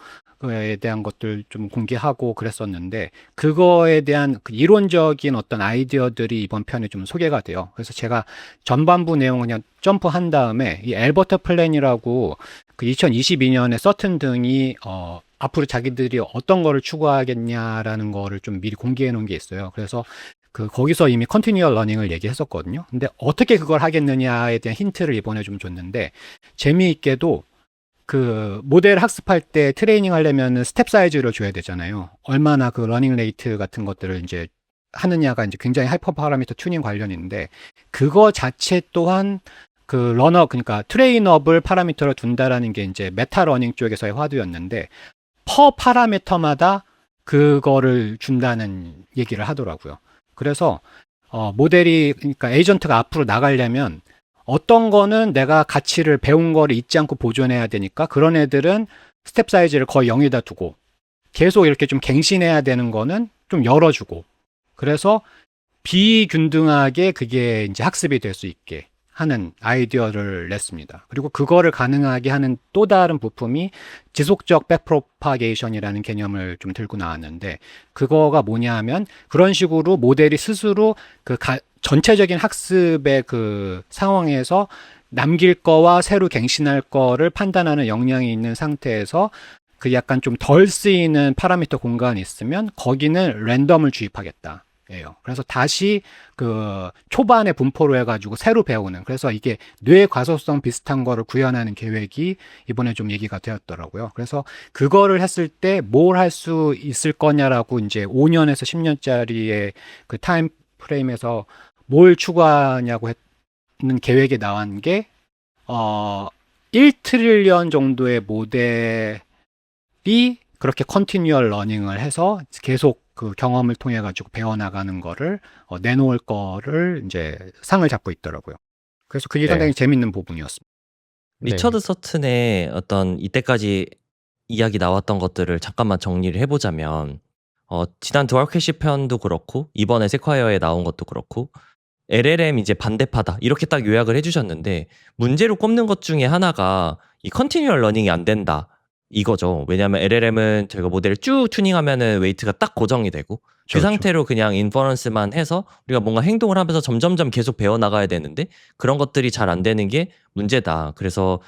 에 대한 것들 좀 공개하고 그랬었는데 그거에 대한 그 이론적인 어떤 아이디어들이 이번 편에 좀 소개가 돼요. 그래서 제가 전반부 내용을 그냥 점프한 다음에 이 엘버트 플랜이라고 그 2022년에 서튼 등이 앞으로 자기들이 어떤 거를 추구하겠냐라는 거를 좀 미리 공개해 놓은 게 있어요. 그래서 거기서 이미 컨티뉴얼 러닝을 얘기했었거든요. 근데 어떻게 그걸 하겠느냐에 대한 힌트를 이번에 좀 줬는데 재미있게도 그 모델 학습할 때 트레이닝 하려면 스텝 사이즈를 줘야 되잖아요. 얼마나 그 러닝 레이트 같은 것들을 이제 하느냐가 이제 굉장히 하이퍼 파라미터 튜닝 관련인데 그거 자체 또한 그 그러니까 트레인업을 파라미터로 둔다라는 게 이제 메타 러닝 쪽에서의 화두였는데 퍼 파라미터마다 그거를 준다는 얘기를 하더라고요. 그래서 모델이 그러니까 에이전트가 앞으로 나가려면 어떤 거는 내가 가치를 배운 거를 잊지 않고 보존해야 되니까 그런 애들은 스텝 사이즈를 거의 0에다 두고 계속 이렇게 좀 갱신해야 되는 거는 좀 열어주고, 그래서 비균등하게 그게 이제 학습이 될 수 있게 하는 아이디어를 냈습니다. 그리고 그거를 가능하게 하는 또 다른 부품이 지속적 백프로파게이션이라는 개념을 좀 들고 나왔는데, 그거가 뭐냐 하면 그런 식으로 모델이 스스로 전체적인 학습의 그 상황에서 남길 거와 새로 갱신할 거를 판단하는 역량이 있는 상태에서 그 약간 좀 덜 쓰이는 파라미터 공간이 있으면 거기는 랜덤을 주입하겠다. 예요. 그래서 다시 그 초반에 분포로 해가지고 새로 배우는, 그래서 이게 뇌 과소성 비슷한 거를 구현하는 계획이 이번에 좀 얘기가 되었더라고요. 그래서 그거를 했을 때 뭘 할 수 있을 거냐라고 이제 5년에서 10년짜리의 그 타임 프레임에서 뭘 추구하냐고 했는 계획이 나온 게 1트릴리언 정도의 모델이 그렇게 컨티뉴얼 러닝을 해서 계속 그 경험을 통해 가지고 배워나가는 거를 내놓을 거를 이제 상을 잡고 있더라고요. 그래서 그게 네. 상당히 재밌는 부분이었습니다. 리처드 서튼의 어떤 이때까지 이야기 나왔던 것들을 잠깐만 정리를 해보자면, 지난 드와캐시 편도 그렇고 이번에 세콰이어에 나온 것도 그렇고 LLM 이제 반대파다 이렇게 딱 요약을 해주셨는데, 문제로 꼽는 것 중에 하나가 이 컨티뉴얼 러닝이 안 된다 이거죠. 왜냐하면 LLM은 저희가 모델을 쭉 튜닝하면은 웨이트가 딱 고정이 되고 그 그렇죠. 상태로 그냥 인퍼런스만 해서 우리가 뭔가 행동을 하면서 점점점 계속 배워나가야 되는데 그런 것들이 잘 안 되는 게 문제다. 그래서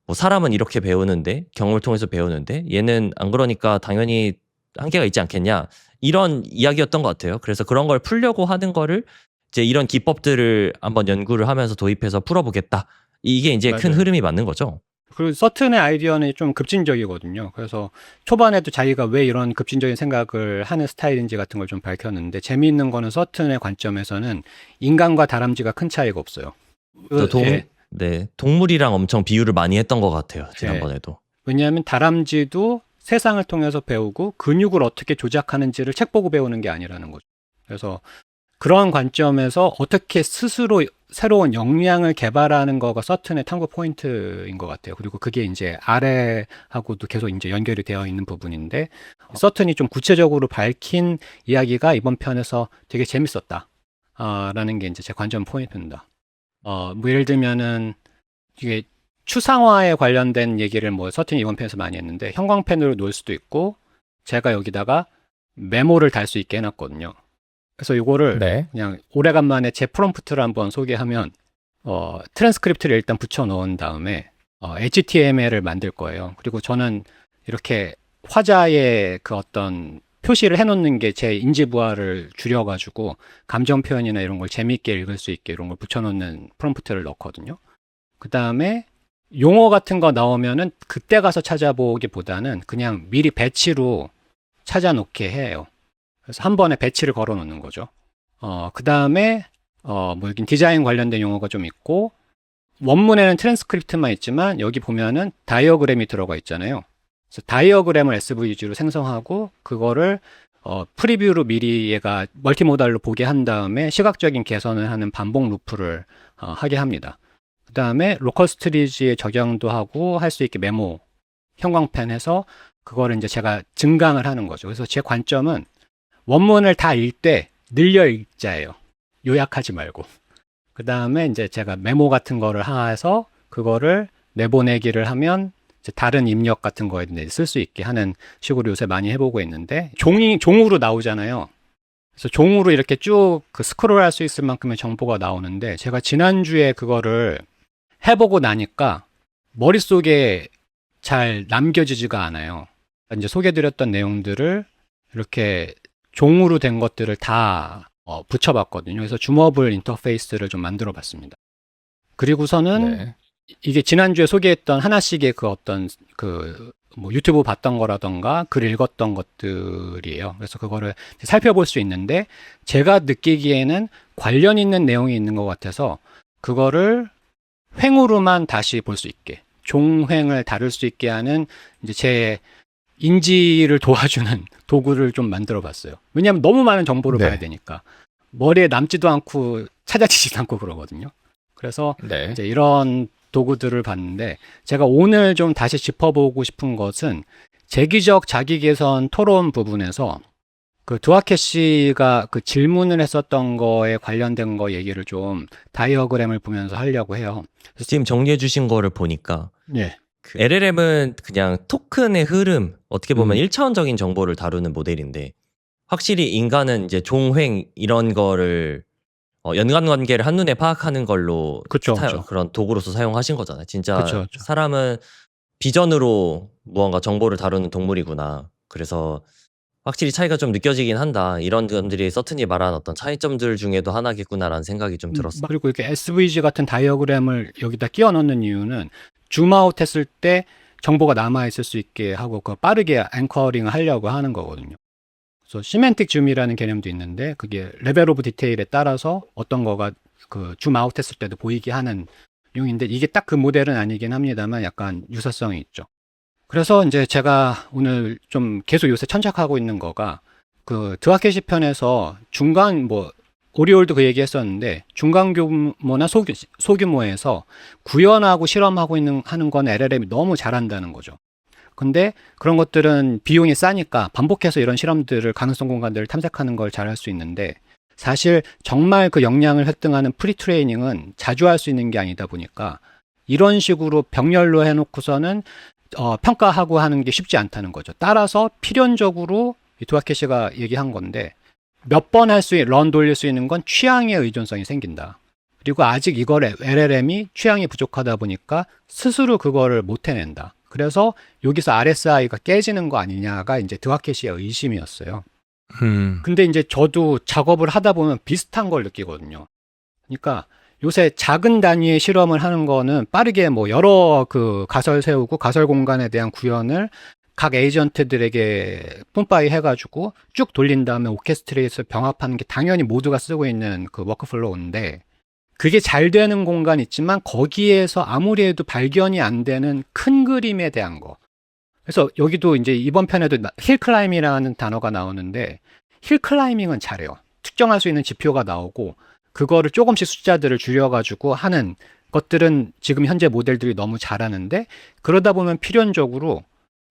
뭐 사람은 이렇게 배우는데, 경험을 통해서 배우는데 얘는 안 그러니까 당연히 한계가 있지 않겠냐, 이런 이야기였던 것 같아요. 그래서 그런 걸 풀려고 하는 거를 이제 이런 기법들을 한번 연구를 하면서 도입해서 풀어보겠다. 이게 이제 큰 맞아요. 흐름이 맞는 거죠. 그리고 서튼의 아이디어는 좀 급진적이거든요. 그래서 초반에도 자기가 왜 이런 급진적인 생각을 하는 스타일인지 같은 걸 좀 밝혔는데, 재미있는 거는 서튼의 관점에서는 인간과 다람쥐가 큰 차이가 없어요. 예. 네, 동물이랑 엄청 비유를 많이 했던 것 같아요. 지난번에도. 왜냐하면 다람쥐도 세상을 통해서 배우고 근육을 어떻게 조작하는지를 책 보고 배우는 게 아니라는 거죠. 그래서 그런 관점에서 어떻게 스스로 새로운 역량을 개발하는 거가 서튼의 탐구 포인트인 것 같아요. 그리고 그게 이제 아래하고도 계속 이제 연결이 되어 있는 부분인데, 서튼이 좀 구체적으로 밝힌 이야기가 이번 편에서 되게 재밌었다. 라는 게 이제 제 관점 포인트입니다. 뭐 예를 들면은 이게 추상화에 관련된 얘기를 뭐 서튼이 이번 편에서 많이 했는데, 형광펜으로 놓을 수도 있고 제가 여기다가 메모를 달 수 있게 해놨거든요. 그래서 이거를 네. 그냥 오래간만에 제 프롬프트를 한번 소개하면 트랜스크립트를 일단 붙여 넣은 다음에 HTML을 만들 거예요. 그리고 저는 이렇게 화자의 그 어떤 표시를 해놓는 게 제 인지 부하를 줄여가지고 감정 표현이나 이런 걸 재미있게 읽을 수 있게 이런 걸 붙여놓는 프롬프트를 넣거든요. 그 다음에 용어 같은 거 나오면은 그때 가서 찾아보기보다는 그냥 미리 배치로 찾아놓게 해요. 그래서 한 번에 배치를 걸어 놓는 거죠. 그 다음에 뭐 여긴 디자인 관련된 용어가 좀 있고, 원문에는 트랜스크립트만 있지만 여기 보면은 다이어그램이 들어가 있잖아요. 그래서 다이어그램을 SVG로 생성하고 그거를 프리뷰로 미리 얘가 멀티모달로 보게 한 다음에 시각적인 개선을 하는 반복 루프를 하게 합니다. 그 다음에 로컬 스토리지에 적용도 하고 할 수 있게 메모 형광펜 해서 그거를 이제 제가 증강을 하는 거죠. 그래서 제 관점은 원문을 다 읽되 늘려 읽자예요. 요약하지 말고. 그 다음에 이제 제가 메모 같은 거를 해서 그거를 내보내기를 하면 이제 다른 입력 같은 거에 쓸 수 있게 하는 식으로 요새 많이 해보고 있는데, 종으로 나오잖아요. 그래서 종으로 이렇게 쭉 그 스크롤 할 수 있을 만큼의 정보가 나오는데, 제가 지난주에 그거를 해보고 나니까 머릿속에 잘 남겨지지가 않아요. 이제 소개드렸던 내용들을 이렇게 종으로 된 것들을 다 붙여봤거든요. 그래서 줌어블 인터페이스를 좀 만들어 봤습니다. 그리고서는 네. 이게 지난주에 소개했던 하나씩의 그 어떤 뭐 유튜브 봤던 거라던가 글 읽었던 것들이에요. 그래서 그거를 살펴볼 수 있는데, 제가 느끼기에는 관련 있는 내용이 있는 것 같아서 그거를 횡으로만 다시 볼 수 있게, 종횡을 다룰 수 있게 하는 이제 제 인지를 도와주는 도구를 좀 만들어 봤어요. 왜냐하면 너무 많은 정보를 네. 봐야 되니까 머리에 남지도 않고 찾아지지도 않고 그러거든요. 그래서 네. 이제 이런 도구들을 봤는데, 제가 오늘 좀 다시 짚어보고 싶은 것은 재기적 자기 개선 토론 부분에서 그 두아케 씨가 그 질문을 했었던 거에 관련된 거 얘기를 좀 다이어그램을 보면서 하려고 해요. 지금 정리해 주신 거를 보니까 예. 그 LLM은 그냥 토큰의 흐름, 어떻게 보면 음. 1차원적인 정보를 다루는 모델인데 확실히 인간은 이제 종횡 이런 거를 연관관계를 한눈에 파악하는 걸로 그쵸, 그쵸. 그런 도구로서 사용하신 거잖아요. 진짜 그쵸, 그쵸. 사람은 비전으로 무언가 정보를 다루는 동물이구나. 그래서 확실히 차이가 좀 느껴지긴 한다. 이런 점들이 서튼이 말한 어떤 차이점들 중에도 하나겠구나라는 생각이 좀 들었어요. 그리고 이렇게 SVG 같은 다이어그램을 여기다 끼워 넣는 이유는 줌아웃 했을 때 정보가 남아 있을 수 있게 하고 그 빠르게 앵커링을 하려고 하는 거거든요. 그래서 시멘틱 줌이라는 개념도 있는데 그게 레벨 오브 디테일에 따라서 어떤 거가 그 줌아웃 했을 때도 보이게 하는 용인데 이게 딱 그 모델은 아니긴 합니다만 약간 유사성이 있죠. 그래서 이제 제가 오늘 좀 계속 요새 천착하고 있는 거가 그 드와케시 편에서 중간 뭐 오리올도 그 얘기 했었는데 중간 규모나 소규모에서 구현하고 실험하고 하는 건 LLM이 너무 잘한다는 거죠. 근데 그런 것들은 비용이 싸니까 반복해서 이런 실험들을 가능성 공간들을 탐색하는 걸 잘할 수 있는데 사실 정말 그 역량을 획득하는 프리트레이닝은 자주 할 수 있는 게 아니다 보니까 이런 식으로 병렬로 해놓고서는 평가하고 하는 게 쉽지 않다는 거죠. 따라서 필연적으로 두아케시가 얘기한 건데 몇 번 런 돌릴 수 있는 건 취향의 의존성이 생긴다. 그리고 아직 이걸 LLM이 취향이 부족하다 보니까 스스로 그거를 못 해낸다. 그래서 여기서 RSI가 깨지는 거 아니냐가 이제 드와케시의 의심이었어요. 근데 이제 저도 작업을 하다 보면 비슷한 걸 느끼거든요. 그러니까 요새 작은 단위의 실험을 하는 거는 빠르게 뭐 여러 그 가설 세우고 가설 공간에 대한 구현을 각 에이전트들에게 뿜빠이 해가지고 쭉 돌린 다음에 오케스트레이트에서 병합하는 게 당연히 모두가 쓰고 있는 그 워크플로우인데 그게 잘 되는 공간 있지만 거기에서 아무리 해도 발견이 안 되는 큰 그림에 대한 거. 그래서 여기도 이제 이번 편에도 힐클라이밍이라는 단어가 나오는데 힐클라이밍은 잘해요. 특정할 수 있는 지표가 나오고 그거를 조금씩 숫자들을 줄여가지고 하는 것들은 지금 현재 모델들이 너무 잘하는데 그러다 보면 필연적으로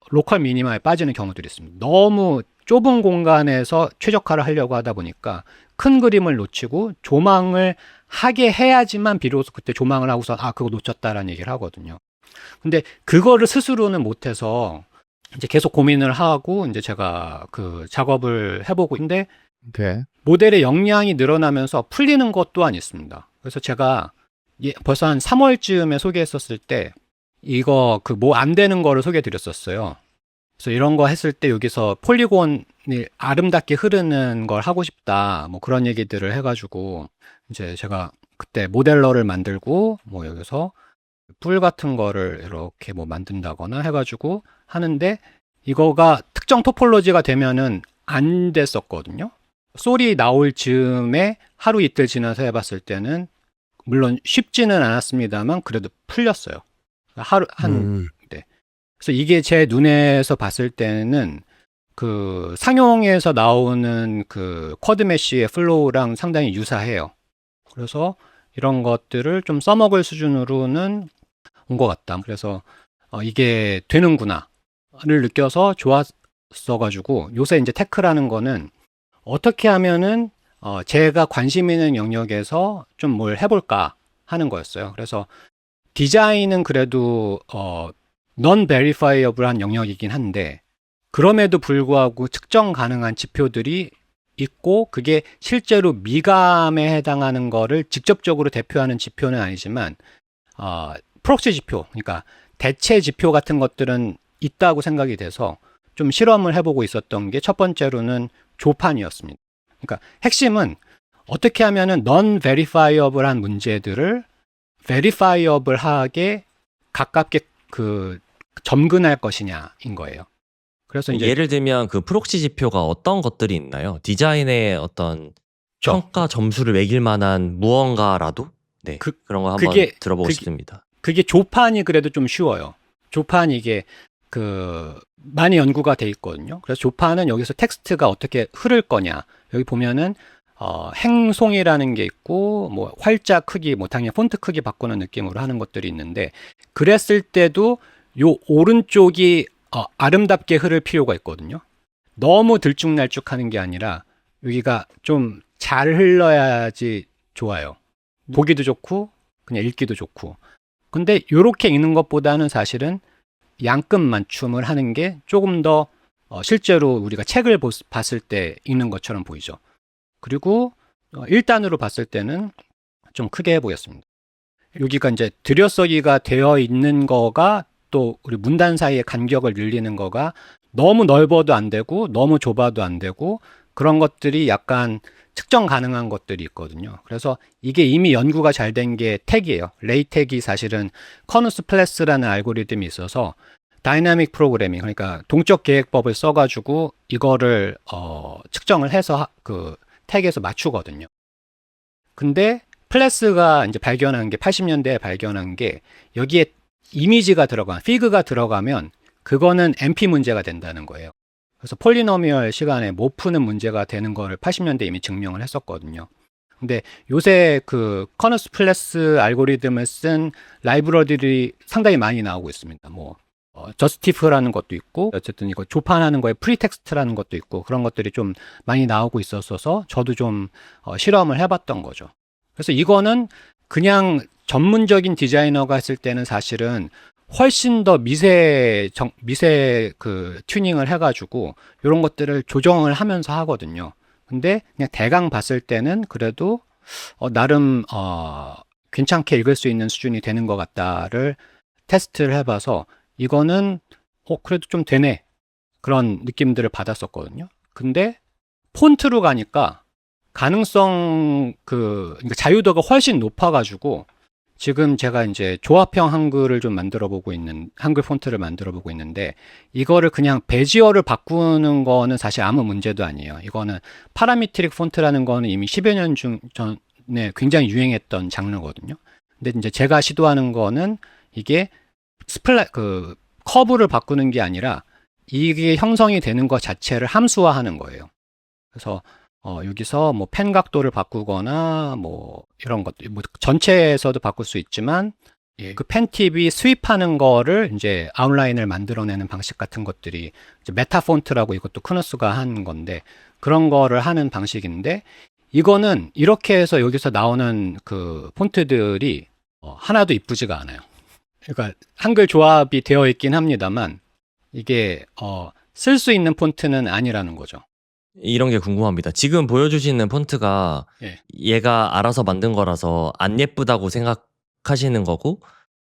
로컬 미니마에 빠지는 경우들이 있습니다. 너무 좁은 공간에서 최적화를 하려고 하다 보니까 큰 그림을 놓치고 조망을 하게 해야지만 비로소 그때 조망을 하고서 그거 놓쳤다라는 얘기를 하거든요. 근데 그거를 스스로는 못해서 이제 계속 고민을 하고 이제 제가 그 작업을 해보고 있는데 네. 모델의 역량이 늘어나면서 풀리는 것 또한 있습니다. 그래서 제가 벌써 한 3월쯤에 소개했었을 때 이거 그 뭐 안 되는 거를 소개해 드렸었어요. 그래서 이런 거 했을 때 여기서 폴리곤이 아름답게 흐르는 걸 하고 싶다. 뭐 그런 얘기들을 해가지고 이제 제가 그때 모델러를 만들고 뭐 여기서 뿔 같은 거를 이렇게 뭐 만든다거나 해가지고 하는데 이거가 특정 토폴로지가 되면은 안 됐었거든요. 소리 나올 즈음에 하루 이틀 지나서 해봤을 때는 물론 쉽지는 않았습니다만 그래도 풀렸어요. 네. 그래서 이게 제 눈에서 봤을 때는 그 상용에서 나오는 그 쿼드 메쉬의 플로우랑 상당히 유사해요. 그래서 이런 것들을 좀 써먹을 수준으로는 온 것 같다. 그래서 이게 되는구나를 느껴서 좋았어가지고 요새 이제 테크라는 거는 어떻게 하면은 제가 관심 있는 영역에서 좀 뭘 해볼까 하는 거였어요. 그래서 디자인은 그래도 non verifiable한 영역이긴 한데 그럼에도 불구하고 측정 가능한 지표들이 있고 그게 실제로 미감에 해당하는 거를 직접적으로 대표하는 지표는 아니지만 프록시 지표, 그러니까 대체 지표 같은 것들은 있다고 생각이 돼서 좀 실험을 해보고 있었던 게 첫 번째로는 조판이었습니다. 그러니까 핵심은 어떻게 하면은 non verifiable한 문제들을 verifiable하게 가깝게 그 점근할 것이냐인 거예요. 그래서 이제 예를 들면 그 프록시 지표가 어떤 것들이 있나요? 디자인의 어떤 평가 점수를 매길 만한 무언가라도? 네. 그런 거 한번 들어보고 싶습니다. 그게 조판이 그래도 좀 쉬워요. 조판이 이게 그 많이 연구가 돼 있거든요. 그래서 조판은 여기서 텍스트가 어떻게 흐를 거냐. 여기 보면은 행송이라는 게 있고 뭐 활자 크기, 뭐 당연히 폰트 크기 바꾸는 느낌으로 하는 것들이 있는데 그랬을 때도 요 오른쪽이 아름답게 흐를 필요가 있거든요. 너무 들쭉날쭉하는 게 아니라 여기가 좀 잘 흘러야지 좋아요. 보기도 좋고 그냥 읽기도 좋고. 근데 이렇게 읽는 것보다는 사실은 양끝 맞춤을 하는 게 조금 더 실제로 우리가 책을 봤을 때 읽는 것처럼 보이죠. 그리고 1단으로 봤을 때는 좀 크게 보였습니다. 여기가 이제 들여쓰기가 되어 있는 거가 또 우리 문단 사이의 간격을 늘리는 거가 너무 넓어도 안 되고 너무 좁아도 안 되고 그런 것들이 약간 측정 가능한 것들이 있거든요. 그래서 이게 이미 연구가 잘 된 게 택이에요. 레이텍이 사실은 커누스 플래스라는 알고리즘이 있어서 다이나믹 프로그래밍, 그러니까 동적 계획법을 써가지고 이거를 측정을 해서 그 택에서 맞추거든요. 근데 플래스가 이제 발견한 게 80년대에 발견한 게 여기에 이미지가 들어간 피그가 들어가면 그거는 NP 문제가 된다는 거예요. 그래서 폴리노미얼 시간에 못 푸는 문제가 되는 거를 80년대 이미 증명을 했었거든요. 근데 요새 그 커너스 플래스 알고리즘을 쓴 라이브러리들이 상당히 많이 나오고 있습니다. 뭐 저스티프라는 것도 있고 어쨌든 이거 조판하는 거에 프리텍스트라는 것도 있고 그런 것들이 좀 많이 나오고 있었어서 저도 좀 실험을 해봤던 거죠. 그래서 이거는 그냥 전문적인 디자이너가 했을 때는 사실은 훨씬 더 미세 그 튜닝을 해가지고 이런 것들을 조정을 하면서 하거든요. 근데 그냥 대강 봤을 때는 그래도 나름 괜찮게 읽을 수 있는 수준이 되는 것 같다를 테스트를 해봐서 이거는 그래도 좀 되네 그런 느낌들을 받았었거든요. 근데 폰트로 가니까 가능성 그러니까 자유도가 훨씬 높아가지고 지금 제가 이제 조합형 한글을 좀 만들어 보고 있는 한글 폰트를 만들어 보고 있는데 이거를 그냥 베지어를 바꾸는 거는 사실 아무 문제도 아니에요. 이거는 파라미트릭 폰트라는 거는 이미 10여 년 전에 굉장히 유행했던 장르거든요. 근데 이제 제가 시도하는 거는 이게 그 커브를 바꾸는 게 아니라 이게 형성이 되는 것 자체를 함수화하는 거예요. 그래서 여기서 뭐 펜 각도를 바꾸거나 뭐 이런 것들 뭐 전체에서도 바꿀 수 있지만 그 펜 팁이 스윕하는 거를 이제 아웃라인을 만들어내는 방식 같은 것들이 이제 메타 폰트라고 이것도 크누스가 한 건데 그런 거를 하는 방식인데 이거는 이렇게 해서 여기서 나오는 그 폰트들이 하나도 이쁘지가 않아요. 그러니까 한글 조합이 되어 있긴 합니다만 이게 쓸 수 있는 폰트는 아니라는 거죠. 이런 게 궁금합니다. 지금 보여주시는 폰트가 예. 얘가 알아서 만든 거라서 안 예쁘다고 생각하시는 거고,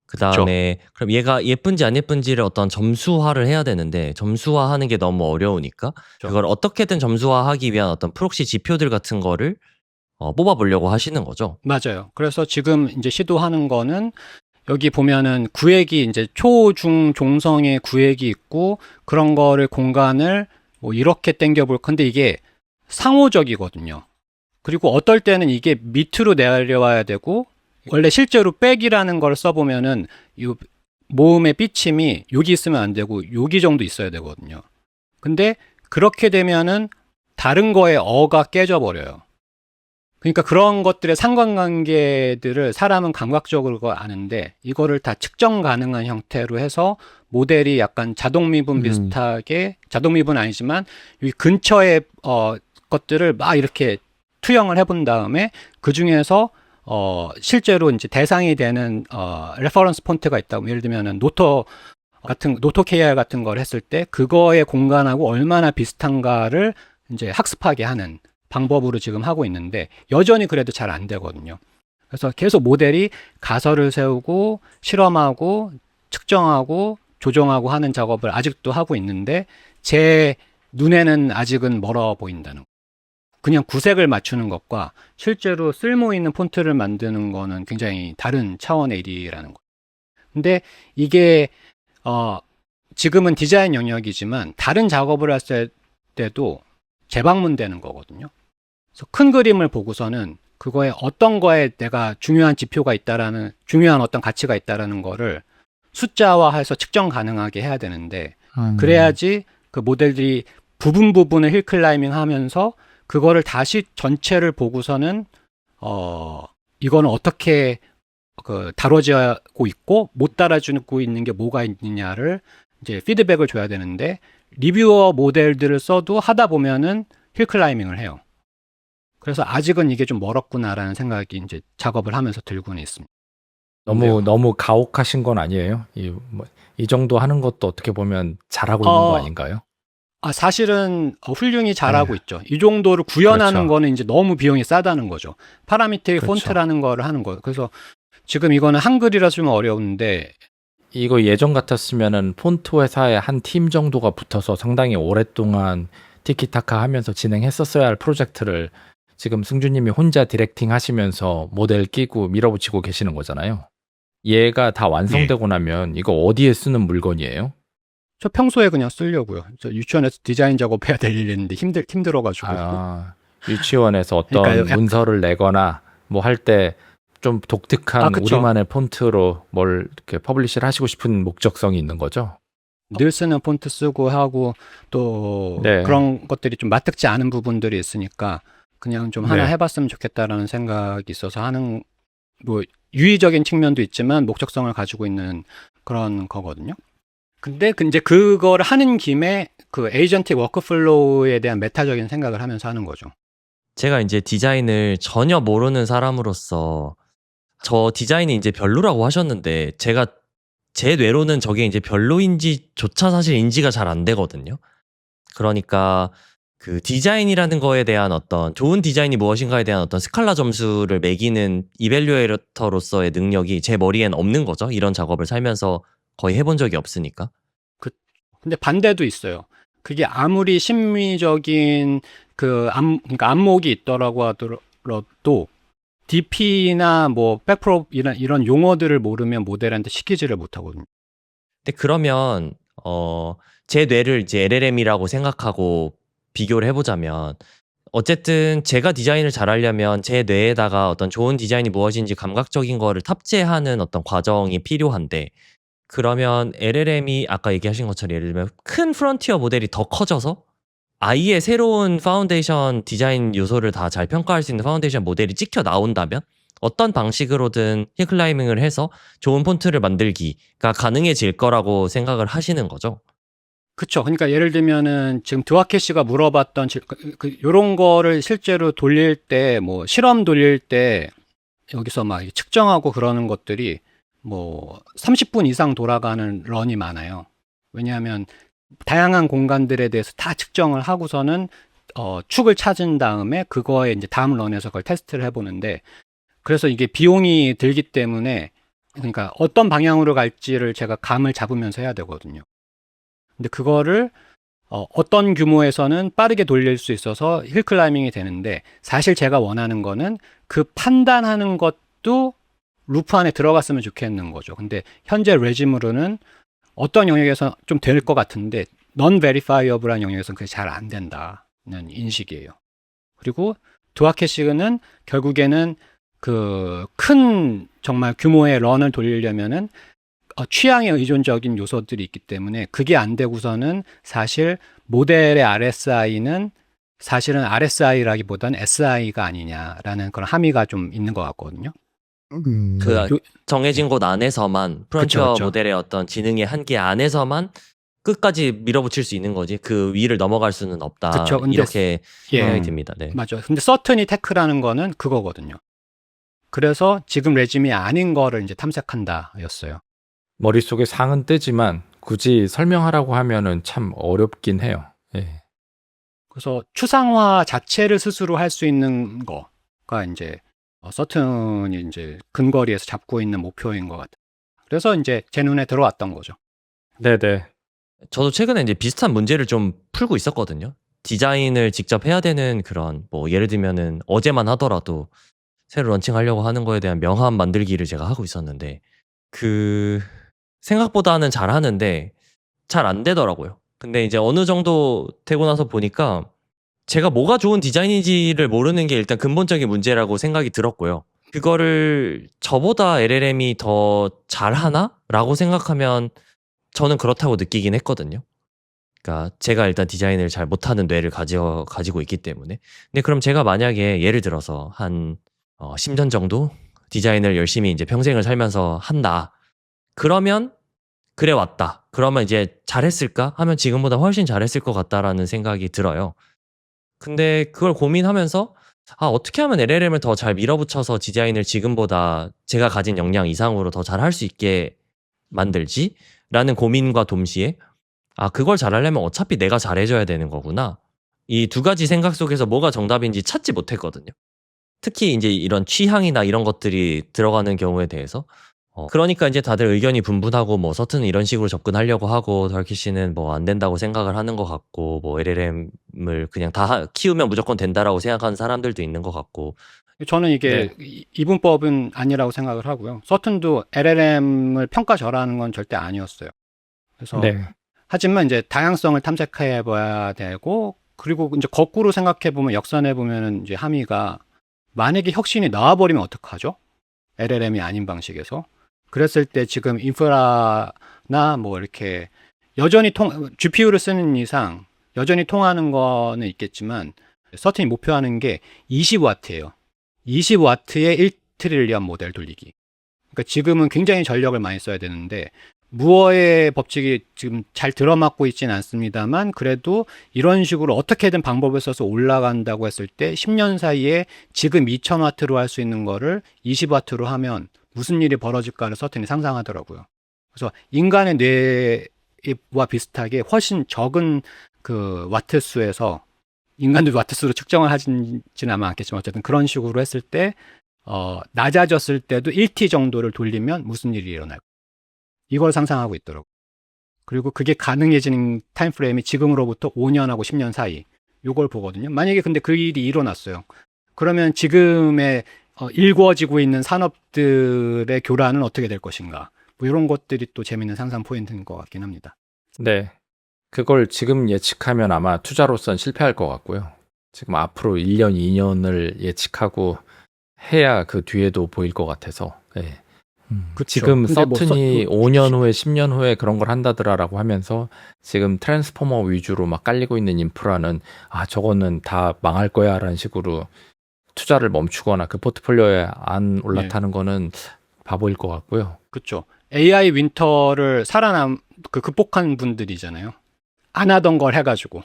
그 다음에 그럼 얘가 예쁜지 안 예쁜지를 어떤 점수화를 해야 되는데 점수화하는 게 너무 어려우니까 그걸 어떻게든 점수화하기 위한 어떤 프록시 지표들 같은 거를 뽑아보려고 하시는 거죠. 맞아요. 그래서 지금 이제 시도하는 거는 여기 보면은 구획이 이제 초, 중, 종성의 구획이 있고 그런 거를 공간을 뭐 이렇게 당겨볼 건데 이게 상호적이거든요. 그리고 어떨 때는 이게 밑으로 내려와야 되고 원래 실제로 백이라는 걸 써보면은 이 모음의 삐침이 여기 있으면 안 되고 여기 정도 있어야 되거든요. 근데 그렇게 되면은 다른 거에 어가 깨져버려요. 그러니까 그런 것들의 상관관계들을 사람은 감각적으로 아는데 이거를 다 측정 가능한 형태로 해서 모델이 약간 자동미분 비슷하게 자동미분 아니지만 이 근처의 것들을 막 이렇게 투영을 해본 다음에 그 중에서 실제로 이제 대상이 되는 레퍼런스 폰트가 있다고 예를 들면은 노토 KR 같은 걸 했을 때 그거의 공간하고 얼마나 비슷한가를 이제 학습하게 하는 방법으로 지금 하고 있는데 여전히 그래도 잘 안 되거든요. 그래서 계속 모델이 가설을 세우고 실험하고 측정하고 조정하고 하는 작업을 아직도 하고 있는데 제 눈에는 아직은 멀어 보인다는 거예요. 그냥 구색을 맞추는 것과 실제로 쓸모 있는 폰트를 만드는 거는 굉장히 다른 차원의 일이라는 거예요. 근데 이게 지금은 디자인 영역이지만 다른 작업을 했을 때도 재방문되는 거거든요. 그래서 큰 그림을 보고서는 그거에 어떤 거에 내가 중요한 지표가 있다라는 중요한 어떤 가치가 있다라는 거를 숫자화해서 측정 가능하게 해야 되는데 그래야지 그 모델들이 부분을 힐클라이밍 하면서 그거를 다시 전체를 보고서는 이거는 어떻게 다뤄지고 있고 못 따라주고 있는 게 뭐가 있느냐를 이제 피드백을 줘야 되는데 리뷰어 모델들을 써도 하다 보면은 힐 클라이밍을 해요. 그래서 아직은 이게 좀 멀었구나라는 생각이 이제 작업을 하면서 들고는 있습니다. 너무 가혹하신 건 아니에요? 이 정도 하는 것도 어떻게 보면 잘하고 있는 거 아닌가요? 사실은 훌륭히 잘하고 있죠. 이 정도를 구현하는 그렇죠. 거는 이제 너무 비용이 싸다는 거죠. 파라미터릭 그렇죠. 폰트라는 거를 하는 거예요. 그래서 지금 이거는 한글이라서 좀 어려운데 이거 예전 같았으면은 폰트 회사에 한 팀 정도가 붙어서 상당히 오랫동안 티키타카 하면서 진행했었어야 할 프로젝트를 지금 승주님이 혼자 디렉팅 하시면서 모델 끼고 밀어붙이고 계시는 거잖아요. 얘가 다 완성되고 나면 이거 어디에 쓰는 물건이에요? 저 평소에 그냥 쓰려고요. 저 유치원에서 디자인 작업해야 될 일이 있는데 힘들어가지고. 유치원에서 어떤 그러니까요. 약간- 문서를 내거나 뭐 할 때 좀 독특한 그쵸. 우리만의 폰트로 뭘 이렇게 퍼블리시를 하시고 싶은 목적성이 있는 거죠? 늘 쓰는 폰트 쓰고 하고 또 네. 그런 것들이 좀 마뜩지 않은 부분들이 있으니까 그냥 좀 하나 네. 해봤으면 좋겠다라는 생각이 있어서 하는 뭐 유의적인 측면도 있지만 목적성을 가지고 있는 그런 거거든요. 근데 이제 그걸 하는 김에 그 에이전틱 워크플로우에 대한 메타적인 생각을 하면서 하는 거죠. 제가 이제 디자인을 전혀 모르는 사람으로서 저 디자인이 이제 별로라고 하셨는데 제가 제 뇌로는 저게 이제 별로인지조차 사실 인지가 잘 안 되거든요. 그러니까 그 디자인이라는 거에 대한 어떤 좋은 디자인이 무엇인가에 대한 어떤 스칼라 점수를 매기는 이밸류에이터로서의 능력이 제 머리엔 없는 거죠. 이런 작업을 살면서 거의 해본 적이 없으니까. 근데 반대도 있어요. 그게 아무리 심미적인 그러니까 안목이 있더라고 하더라도 DP나 뭐 백프롭 이런 용어들을 모르면 모델한테 시키지를 못하거든요. 근데 그러면 제 뇌를 이제 LLM이라고 생각하고 비교를 해보자면 어쨌든 제가 디자인을 잘하려면 제 뇌에다가 어떤 좋은 디자인이 무엇인지 감각적인 거를 탑재하는 어떤 과정이 필요한데 그러면 LLM이 아까 얘기하신 것처럼 예를 들면 큰 프론티어 모델이 더 커져서 아예 새로운 파운데이션 디자인 요소를 다 잘 평가할 수 있는 파운데이션 모델이 찍혀 나온다면 어떤 방식으로든 힐클라이밍을 해서 좋은 폰트를 만들기가 가능해질 거라고 생각을 하시는 거죠. 그쵸. 그러니까 예를 들면은 지금 드와케 씨가 물어봤던 요런 거를 실제로 돌릴 때 뭐 실험 돌릴 때 여기서 막 측정하고 그러는 것들이 뭐 30분 이상 돌아가는 런이 많아요. 왜냐하면 다양한 공간들에 대해서 다 측정을 하고서는 축을 찾은 다음에 그거에 이제 다음 런에서 그걸 테스트를 해보는데 그래서 이게 비용이 들기 때문에 그러니까 어떤 방향으로 갈지를 제가 감을 잡으면서 해야 되거든요. 근데 그거를 어떤 규모에서는 빠르게 돌릴 수 있어서 힐클라이밍이 되는데 사실 제가 원하는 거는 그 판단하는 것도 루프 안에 들어갔으면 좋겠는 거죠. 근데 현재 레짐으로는 어떤 영역에서 좀 될 것 같은데 non verifiable한 영역에서는 그게 잘 안 된다는 인식이에요. 그리고 드와케시그는 결국에는 그 큰 정말 규모의 런을 돌리려면은 취향에 의존적인 요소들이 있기 때문에 그게 안 되고서는 사실 모델의 RSI는 사실은 RSI라기보다는 SI가 아니냐라는 그런 함의가 좀 있는 것 같거든요. 그 요- 정해진 곳 안에서만 프론티어 그쵸. 모델의 어떤 지능의 한계 안에서만 끝까지 밀어붙일 수 있는 거지 그 위를 넘어갈 수는 없다. 그쵸. 근데 이렇게 예, 생각이 듭니다. 네. 맞아요. 근데 서트니 테크라는 거는 그거거든요. 그래서 지금 레짐이 아닌 거를 이제 탐색한다였어요. 머릿속에 상은 뜨지만 굳이 설명하라고 하면은 참 어렵긴 해요. 예. 그래서 추상화 자체를 스스로 할 수 있는 거가 이제 서튼이 이제 근거리에서 잡고 있는 목표인 것 같아요. 그래서 이제 제 눈에 들어왔던 거죠. 네네. 저도 최근에 이제 비슷한 문제를 좀 풀고 있었거든요. 디자인을 직접 해야 되는 그런 뭐 예를 들면은 어제만 하더라도 새로 런칭하려고 하는 거에 대한 명함 만들기를 제가 하고 있었는데 그 생각보다는 잘하는데 잘 안 되더라고요. 근데 이제 어느 정도 되고 나서 보니까 제가 뭐가 좋은 디자인인지를 모르는 게 일단 근본적인 문제라고 생각이 들었고요. 그거를 저보다 LLM이 더 잘하나? 라고 생각하면 저는 그렇다고 느끼긴 했거든요. 그러니까 제가 일단 디자인을 잘 못하는 뇌를 가지고 있기 때문에. 근데 그럼 제가 만약에 예를 들어서 한 10년 정도 디자인을 열심히 이제 평생을 살면서 한다. 그러면 그래 왔다. 그러면 이제 잘했을까? 하면 지금보다 훨씬 잘했을 것 같다라는 생각이 들어요. 근데 그걸 고민하면서 어떻게 하면 LLM을 더 잘 밀어붙여서 디자인을 지금보다 제가 가진 역량 이상으로 더 잘할 수 있게 만들지? 라는 고민과 동시에 그걸 잘하려면 어차피 내가 잘해줘야 되는 거구나. 이 두 가지 생각 속에서 뭐가 정답인지 찾지 못했거든요. 특히 이제 이런 취향이나 이런 것들이 들어가는 경우에 대해서. 그러니까 이제 다들 의견이 분분하고 뭐 서튼은 이런 식으로 접근하려고 하고 덜키 씨는 뭐 안 된다고 생각을 하는 것 같고 뭐 LLM을 그냥 다 키우면 무조건 된다라고 생각하는 사람들도 있는 것 같고. 저는 이게 네. 이분법은 아니라고 생각을 하고요. 서튼도 LLM을 평가절하하는 건 절대 아니었어요. 그래서 네. 하지만 이제 다양성을 탐색해 봐야 되고, 그리고 이제 거꾸로 생각해 보면, 역산해 보면은 이제 함의가 만약에 혁신이 나와버리면 어떡하죠? LLM이 아닌 방식에서. 그랬을 때 지금 인프라나 뭐 이렇게 여전히 GPU를 쓰는 이상 여전히 통하는 거는 있겠지만, 서튼이 목표하는 게 20W예요. 20W의 1트릴리언 모델 돌리기. 그러니까 지금은 굉장히 전력을 많이 써야 되는데, 무어의 법칙이 지금 잘 들어맞고 있지는 않습니다만, 그래도 이런 식으로 어떻게든 방법을 써서 올라간다고 했을 때 10년 사이에 지금 2000W로 할 수 있는 거를 20W로 하면 무슨 일이 벌어질까를 서튼이 상상하더라고요. 그래서 인간의 뇌와 비슷하게 훨씬 적은 그 와트 수에서, 인간도 와트 수로 측정을 하지는 않겠지만 어쨌든 그런 식으로 했을 때 낮아졌을 때도 1T 정도를 돌리면 무슨 일이 일어날까, 이걸 상상하고 있더라고요. 그리고 그게 가능해지는 타임프레임이 지금으로부터 5년하고 10년 사이, 요걸 보거든요. 만약에 근데 그 일이 일어났어요. 그러면 지금의 일구어지고 있는 산업들의 교란은 어떻게 될 것인가, 뭐 이런 것들이 또 재밌는 상상 포인트인 것 같긴 합니다. 네. 그걸 지금 예측하면 아마 투자로선 실패할 것 같고요. 지금 앞으로 1년, 2년을 예측하고 해야 그 뒤에도 보일 것 같아서. 네. 그쵸. 지금 근데 뭐 서튼이 5년 후에 10년 후에 그런 걸 한다더라라고 하면서 지금 트랜스포머 위주로 막 깔리고 있는 인프라는 저거는 다 망할 거야라는 식으로 투자를 멈추거나 그 포트폴리오에 안 올라타는 거는 바보일 것 같고요. 그렇죠. AI 윈터를 극복한 분들이잖아요. 안 하던 걸 해가지고.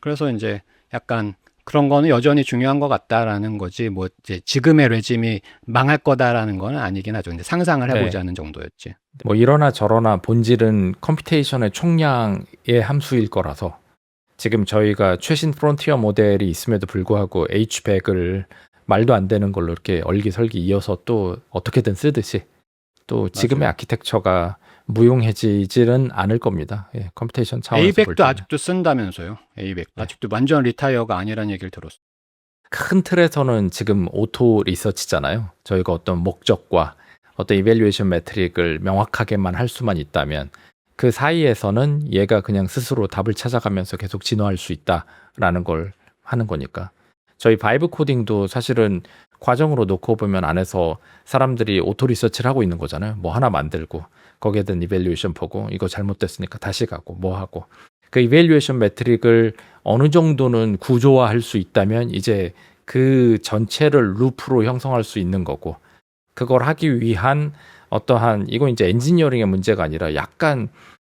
그래서 이제 약간 그런 거는 여전히 중요한 것 같다라는 거지, 뭐 이제 지금의 레짐이 망할 거다라는 거는 아니긴 하죠. 근데 상상을 해보자는 정도였지. 뭐 이러나 저러나 본질은 컴퓨테이션의 총량의 함수일 거라서 지금 저희가 최신 프론티어 모델이 있음에도 불구하고 H100을 말도 안 되는 걸로 이렇게 얼기설기 이어서 또 어떻게든 쓰듯이 또 지금의 맞아요. 아키텍처가 무용해지지는 않을 겁니다. 예, 컴퓨테이션 차원에서 볼 A100도 때는. 아직도 쓴다면서요. A100. 네. 아직도 완전 리타이어가 아니라는 얘기를 들었어요. 큰 틀에서는 지금 오토 리서치잖아요. 저희가 어떤 목적과 어떤 이밸류에이션 매트릭을 명확하게만 할 수만 있다면 그 사이에서는 얘가 그냥 스스로 답을 찾아가면서 계속 진화할 수 있다라는 걸 하는 거니까. 저희 바이브 코딩도 사실은 과정으로 놓고 보면 안에서 사람들이 오토 리서치를 하고 있는 거잖아요. 뭐 하나 만들고 거기에 대한 이밸류에이션 보고 이거 잘못됐으니까 다시 가고 뭐 하고 그 이밸류에이션 매트릭을 어느 정도는 구조화할 수 있다면 이제 그 전체를 루프로 형성할 수 있는 거고, 그걸 하기 위한 어떠한, 이건 이제 엔지니어링의 문제가 아니라 약간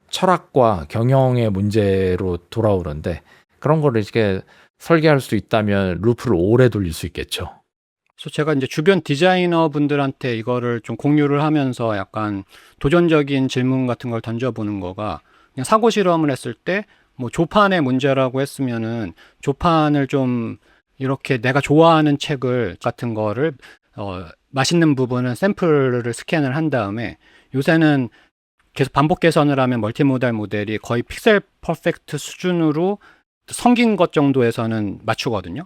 철학과 경영의 문제로 돌아오는데, 그런 거를 이렇게 설계할 수 있다면 루프를 오래 돌릴 수 있겠죠. 그래서 제가 이제 주변 디자이너 분들한테 이거를 좀 공유를 하면서 약간 도전적인 질문 같은 걸 던져보는 거가, 그냥 사고 실험을 했을 때 뭐 조판의 문제라고 했으면은 조판을 좀 이렇게 내가 좋아하는 책을 같은 거를 맛있는 부분은 샘플을 스캔을 한 다음에, 요새는 계속 반복 개선을 하면 멀티모달 모델이 거의 픽셀 퍼펙트 수준으로 성긴 것 정도에서는 맞추거든요.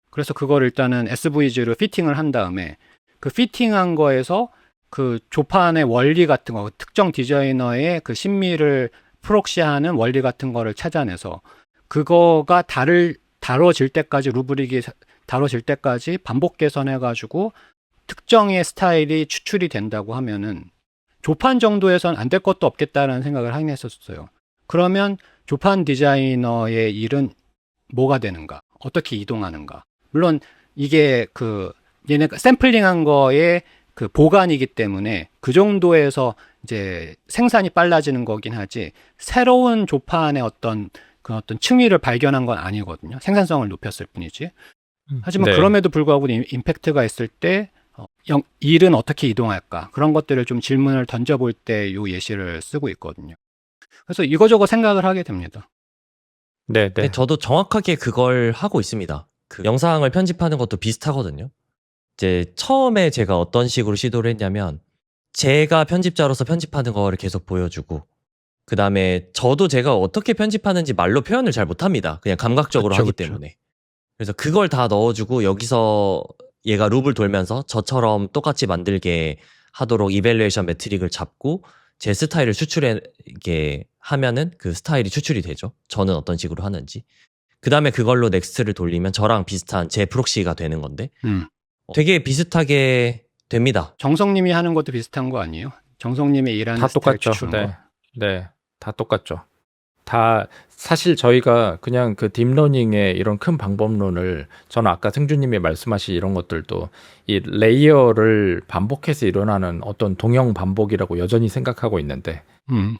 그래서 그걸 일단은 SVG로 피팅을 한 다음에 그 피팅한 거에서 그 조판의 원리 같은 거, 특정 디자이너의 그 심미를 프록시하는 원리 같은 거를 찾아내서 그거가 다뤄질 때까지, 루브릭이 다뤄질 때까지 반복 개선해가지고 특정의 스타일이 추출이 된다고 하면은 조판 정도에선 안 될 것도 없겠다라는 생각을 하긴 했었어요. 그러면 조판 디자이너의 일은 뭐가 되는가? 어떻게 이동하는가? 물론 이게 얘네가 샘플링한 거에 그 보관이기 때문에 그 정도에서 이제 생산이 빨라지는 거긴 하지 새로운 조판의 그 어떤 층위를 발견한 건 아니거든요. 생산성을 높였을 뿐이지. 하지만 네. 그럼에도 불구하고 임팩트가 있을 때 일은 어떻게 이동할까? 그런 것들을 좀 질문을 던져볼 때 이 예시를 쓰고 있거든요. 그래서 이거저거 생각을 하게 됩니다. 네, 근데 네. 저도 정확하게 그걸 하고 있습니다. 그 영상을 편집하는 것도 비슷하거든요. 이제 처음에 제가 어떤 식으로 시도를 했냐면 제가 편집자로서 편집하는 거를 계속 보여주고 그 다음에 저도 제가 어떻게 편집하는지 말로 표현을 잘 못합니다. 그냥 감각적으로 그쵸, 하기 그쵸. 때문에. 그래서 그걸 다 넣어주고 여기서 얘가 룹을 돌면서 저처럼 똑같이 만들게 하도록 이밸류에이션 매트릭을 잡고 제 스타일을 추출하게 하면은 그 스타일이 추출이 되죠. 저는 어떤 식으로 하는지. 그 다음에 그걸로 넥스트를 돌리면 저랑 비슷한 제 프록시가 되는 건데 되게 비슷하게 됩니다. 정성님이 하는 것도 비슷한 거 아니에요? 정성님의 일하는 다 스타일 똑같죠. 추출한 네. 거. 네. 다 똑같죠. 다 사실 저희가 그냥 그 딥러닝의 이런 큰 방법론을 저는 아까 승주님이 말씀하신 이런 것들도 이 레이어를 반복해서 일어나는 어떤 동형 반복이라고 여전히 생각하고 있는데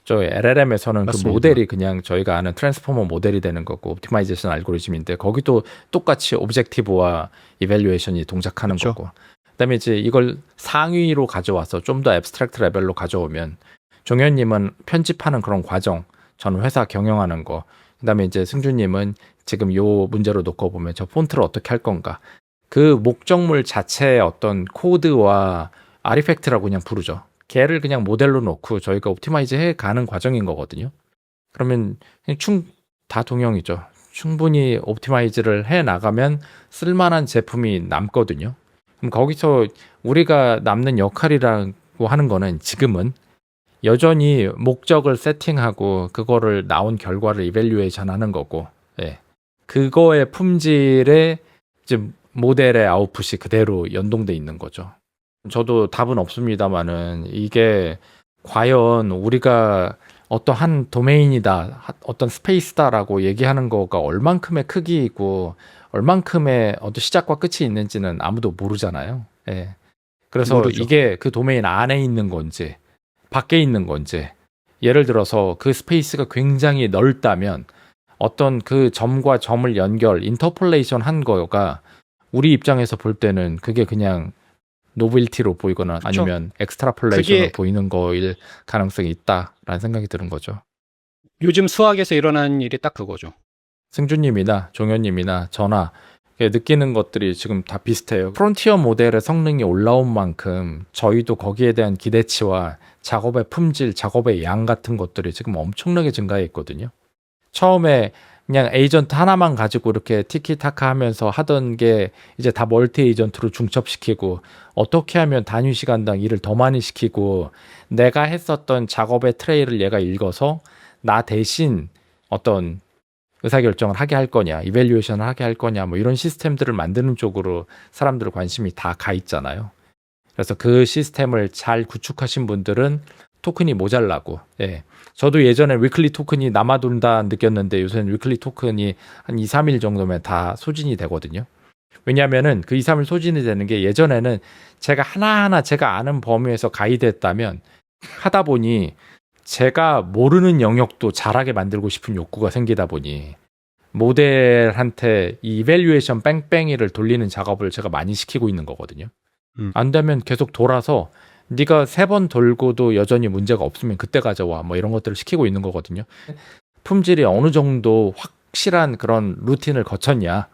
저 LLM에서는 그 맞습니다. 모델이 그냥 저희가 아는 트랜스포머 모델이 되는 거고 옵티마이제이션 알고리즘인데 거기도 똑같이 오브젝티브와 이밸류에이션이 동작하는 그렇죠. 거고 그다음에 이제 이걸 상위로 가져와서 좀 더 애브스트랙트 레벨로 가져오면 종현님은 편집하는 그런 과정 저는 회사 경영하는 거. 그다음에 이제 승주님은 지금 요 문제로 놓고 보면 저 폰트를 어떻게 할 건가. 그 목적물 자체의 어떤 코드와 아리팩트라고 그냥 부르죠. 걔를 그냥 모델로 놓고 저희가 옵티마이즈 해 가는 과정인 거거든요. 그러면 그냥 다 동형이죠. 충분히 옵티마이즈를 해 나가면 쓸만한 제품이 남거든요. 그럼 거기서 우리가 남는 역할이라고 하는 거는 지금은 여전히 목적을 세팅하고 그거를 나온 결과를 이밸류에이션 하는 거고 예. 그거의 품질에 이제 모델의 아웃풋이 그대로 연동돼 있는 거죠. 저도 답은 없습니다만은 이게 과연 우리가 어떠한 도메인이다, 어떤 스페이스다라고 얘기하는 거가 얼만큼의 크기이고 얼만큼의 어떤 시작과 끝이 있는지는 아무도 모르잖아요. 예. 그래서 모르죠. 이게 그 도메인 안에 있는 건지 밖에 있는 건지 예를 들어서 그 스페이스가 굉장히 넓다면 어떤 그 점과 점을 인터폴레이션 한 거가 우리 입장에서 볼 때는 그게 그냥 노벨티로 보이거나 그쵸. 아니면 엑스트라폴레이션으로 그게 보이는 거일 가능성이 있다라는 생각이 드는 거죠. 요즘 수학에서 일어나는 일이 딱 그거죠. 승주님이나 종현님이나 저나 느끼는 것들이 지금 다 비슷해요. 프론티어 모델의 성능이 올라온 만큼 저희도 거기에 대한 기대치와 작업의 품질, 작업의 양 같은 것들이 지금 엄청나게 증가해 있거든요. 처음에 그냥 에이전트 하나만 가지고 이렇게 티키타카 하면서 하던 게 이제 다 멀티 에이전트로 중첩시키고 어떻게 하면 단위 시간당 일을 더 많이 시키고 내가 했었던 작업의 트레이를 얘가 읽어서 나 대신 어떤 의사결정을 하게 할 거냐, 이밸류에이션을 하게 할 거냐, 뭐 이런 시스템들을 만드는 쪽으로 사람들 관심이 다 가 있잖아요. 그래서 그 시스템을 잘 구축하신 분들은 토큰이 모자라고, 예. 저도 예전에 위클리 토큰이 남아돈다 느꼈는데 요새는 위클리 토큰이 한 2, 3일 정도면 다 소진이 되거든요. 왜냐면은 그 2, 3일 소진이 되는 게 예전에는 제가 하나하나 제가 아는 범위에서 가이드했다면 하다 보니 제가 모르는 영역도 잘하게 만들고 싶은 욕구가 생기다 보니 모델한테 이 이밸류에이션 뺑뺑이를 돌리는 작업을 제가 많이 시키고 있는 거거든요. 안 되면 계속 돌아서 네가 3번 돌고도 여전히 문제가 없으면 그때 가져와 뭐 이런 것들을 시키고 있는 거거든요. 품질이 어느 정도 확실한 그런 루틴을 거쳤냐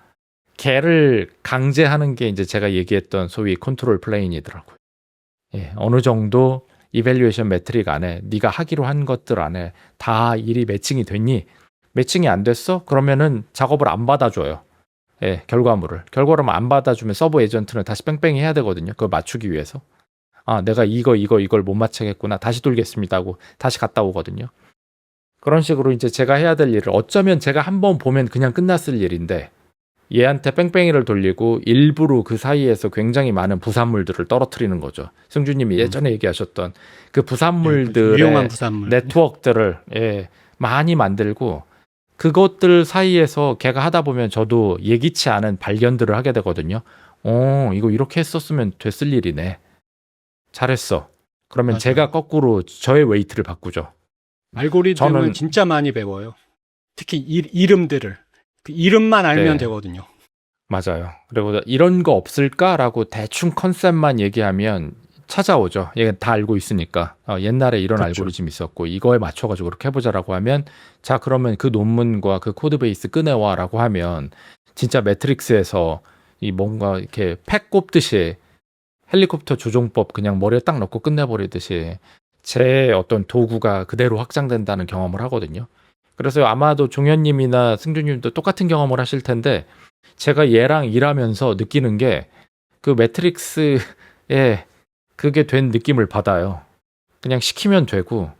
걔를 강제하는 게 이제 제가 얘기했던 소위 컨트롤 플레인이더라고요. 예, 어느 정도 이밸류에이션 매트릭 안에 네가 하기로 한 것들 안에 다 일이 매칭이 됐니? 매칭이 안 됐어? 그러면은 작업을 안 받아줘요. 예, 결과물을 안 받아주면 서버 에이전트는 다시 뺑뺑이 해야 되거든요. 그걸 맞추기 위해서. 아, 내가 이걸 못 맞추겠구나. 다시 돌겠습니다 하고 다시 갔다 오거든요. 그런 식으로 이제 제가 해야 될 일을 어쩌면 제가 한번 보면 그냥 끝났을 일인데 얘한테 뺑뺑이를 돌리고 일부러 그 사이에서 굉장히 많은 부산물들을 떨어뜨리는 거죠. 승주님이 예전에 얘기하셨던 그 부산물들의 유용한 부산물. 네트워크들을 예, 많이 만들고 그것들 사이에서 걔가 하다 보면 저도 예기치 않은 발견들을 하게 되거든요. 이거 이렇게 했었으면 됐을 일이네. 잘했어. 그러면 맞아요. 제가 거꾸로 저의 웨이트를 바꾸죠. 알고리즘은 저는- 진짜 많이 배워요. 특히 이름들을. 그 이름만 알면 네. 되거든요. 맞아요. 그리고 이런 거 없을까라고 대충 컨셉만 얘기하면 찾아오죠. 얘가 다 알고 있으니까. 옛날에 이런 그렇죠. 알고리즘 있었고 이거에 맞춰가지고 그렇게 해보자라고 하면 자 그러면 그 논문과 그 코드 베이스 꺼내와라고 하면 진짜 매트릭스에서 이 뭔가 이렇게 팩 꼽듯이 헬리콥터 조종법 그냥 머리에 딱 넣고 끝내버리듯이 제 어떤 도구가 그대로 확장된다는 경험을 하거든요. 그래서 아마도 종현님이나 승준님도 똑같은 경험을 하실 텐데 제가 얘랑 일하면서 느끼는 게 그 매트릭스에 그게 된 느낌을 받아요. 그냥 시키면 되고,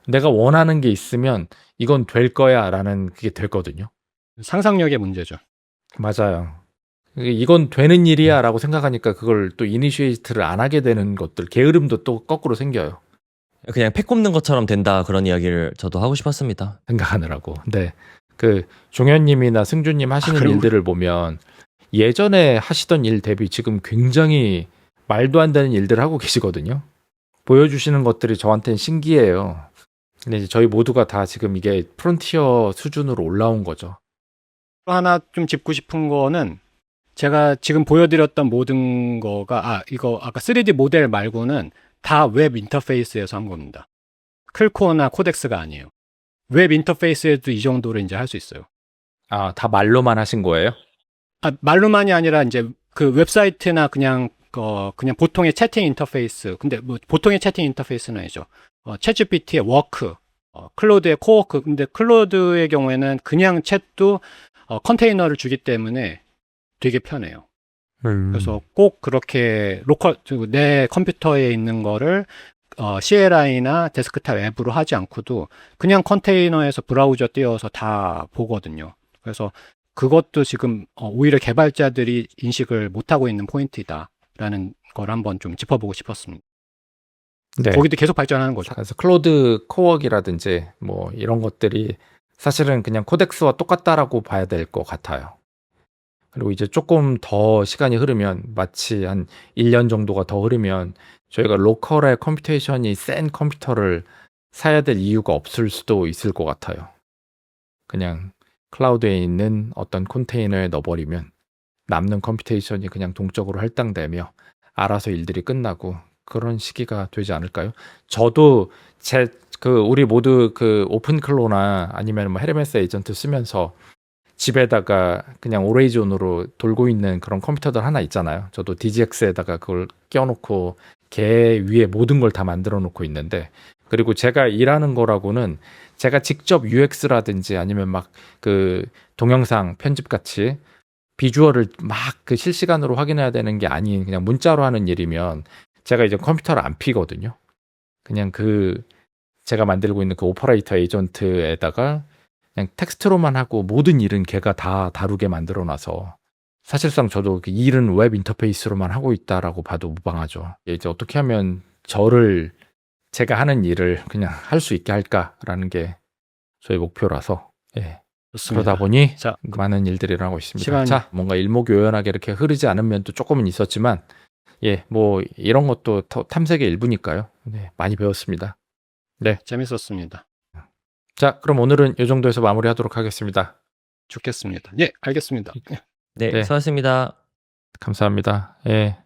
내가 원하는 게 있으면 이건 될 거야 라는 그게 됐거든요. 상상력의 문제죠. 맞아요. 이건 되는 일이야 라고 생각하니까 그걸 또 이니시에이트를 안 하게 되는 것들, 게으름도 또 거꾸로 생겨요. 그냥 팩 꼽는 것처럼 된다 그런 이야기를 저도 하고 싶었습니다. 생각하느라고. 근데 그 종현님이나 승준님 하시는 그럼- 일들을 보면 예전에 하시던 일 대비 지금 굉장히 말도 안 되는 일들을 하고 계시거든요. 보여주시는 것들이 저한테는 신기해요. 근데 이제 저희 모두가 다 지금 이게 프론티어 수준으로 올라온 거죠. 또 하나 좀 짚고 싶은 거는 제가 지금 보여드렸던 모든 거가 이거 아까 3D 모델 말고는 다 웹 인터페이스에서 한 겁니다. 클코어나 코덱스가 아니에요. 웹 인터페이스에도 이 정도로 이제 할 수 있어요. 다 말로만 하신 거예요? 말로만이 아니라 이제 그 웹사이트나 그냥 보통의 채팅 인터페이스. 근데 뭐 보통의 채팅 인터페이스는 아니죠. 챗GPT의 워크, 클로드의 코워크. 근데 클로드의 경우에는 그냥 챗도 컨테이너를 주기 때문에 되게 편해요. 그래서 꼭 그렇게 내 컴퓨터에 있는 거를 CLI나 데스크탑 앱으로 하지 않고도 그냥 컨테이너에서 브라우저 띄워서 다 보거든요. 그래서 그것도 지금 오히려 개발자들이 인식을 못하고 있는 포인트이다라는 걸 한번 좀 짚어보고 싶었습니다. 네. 거기도 계속 발전하는 거죠. 그래서 클로드 코워크라든지 뭐 이런 것들이 사실은 그냥 코덱스와 똑같다라고 봐야 될 것 같아요. 그리고 이제 조금 더 시간이 흐르면 마치 한 1년 정도가 더 흐르면 저희가 로컬의 컴퓨테이션이 센 컴퓨터를 사야 될 이유가 없을 수도 있을 것 같아요. 그냥 클라우드에 있는 어떤 컨테이너에 넣어버리면 남는 컴퓨테이션이 그냥 동적으로 할당되며 알아서 일들이 끝나고 그런 시기가 되지 않을까요? 저도 우리 모두 그 오픈클로나 아니면 뭐 헤르메스 에이전트 쓰면서 집에다가 그냥 오레이존으로 돌고 있는 그런 컴퓨터들 하나 있잖아요. 저도 DGX에다가 그걸 껴놓고 걔 위에 모든 걸 다 만들어 놓고 있는데, 그리고 제가 일하는 거라고는 제가 직접 UX라든지 아니면 막 그 동영상 편집 같이 비주얼을 막 그 실시간으로 확인해야 되는 게 아닌 그냥 문자로 하는 일이면 제가 이제 컴퓨터를 안 피거든요. 그냥 제가 만들고 있는 그 오퍼레이터 에이전트에다가 그냥 텍스트로만 하고 모든 일은 걔가 다 다루게 만들어 놔서 사실상 저도 그 일은 웹 인터페이스로만 하고 있다라고 봐도 무방하죠. 이제 어떻게 하면 제가 하는 일을 그냥 할 수 있게 할까라는 게 저희 목표라서, 예. 좋습니다. 그러다 보니 자, 많은 일들이 일어나고 있습니다. 시간이- 자, 뭔가 일목요연하게 이렇게 흐르지 않은 면도 조금은 있었지만, 예, 뭐 이런 것도 탐색의 일부니까요. 네, 많이 배웠습니다. 재밌었습니다. 자, 그럼 오늘은 이 정도에서 마무리하도록 하겠습니다. 좋겠습니다. 예, 알겠습니다. 네, 네. 수고하셨습니다. 감사합니다. 예.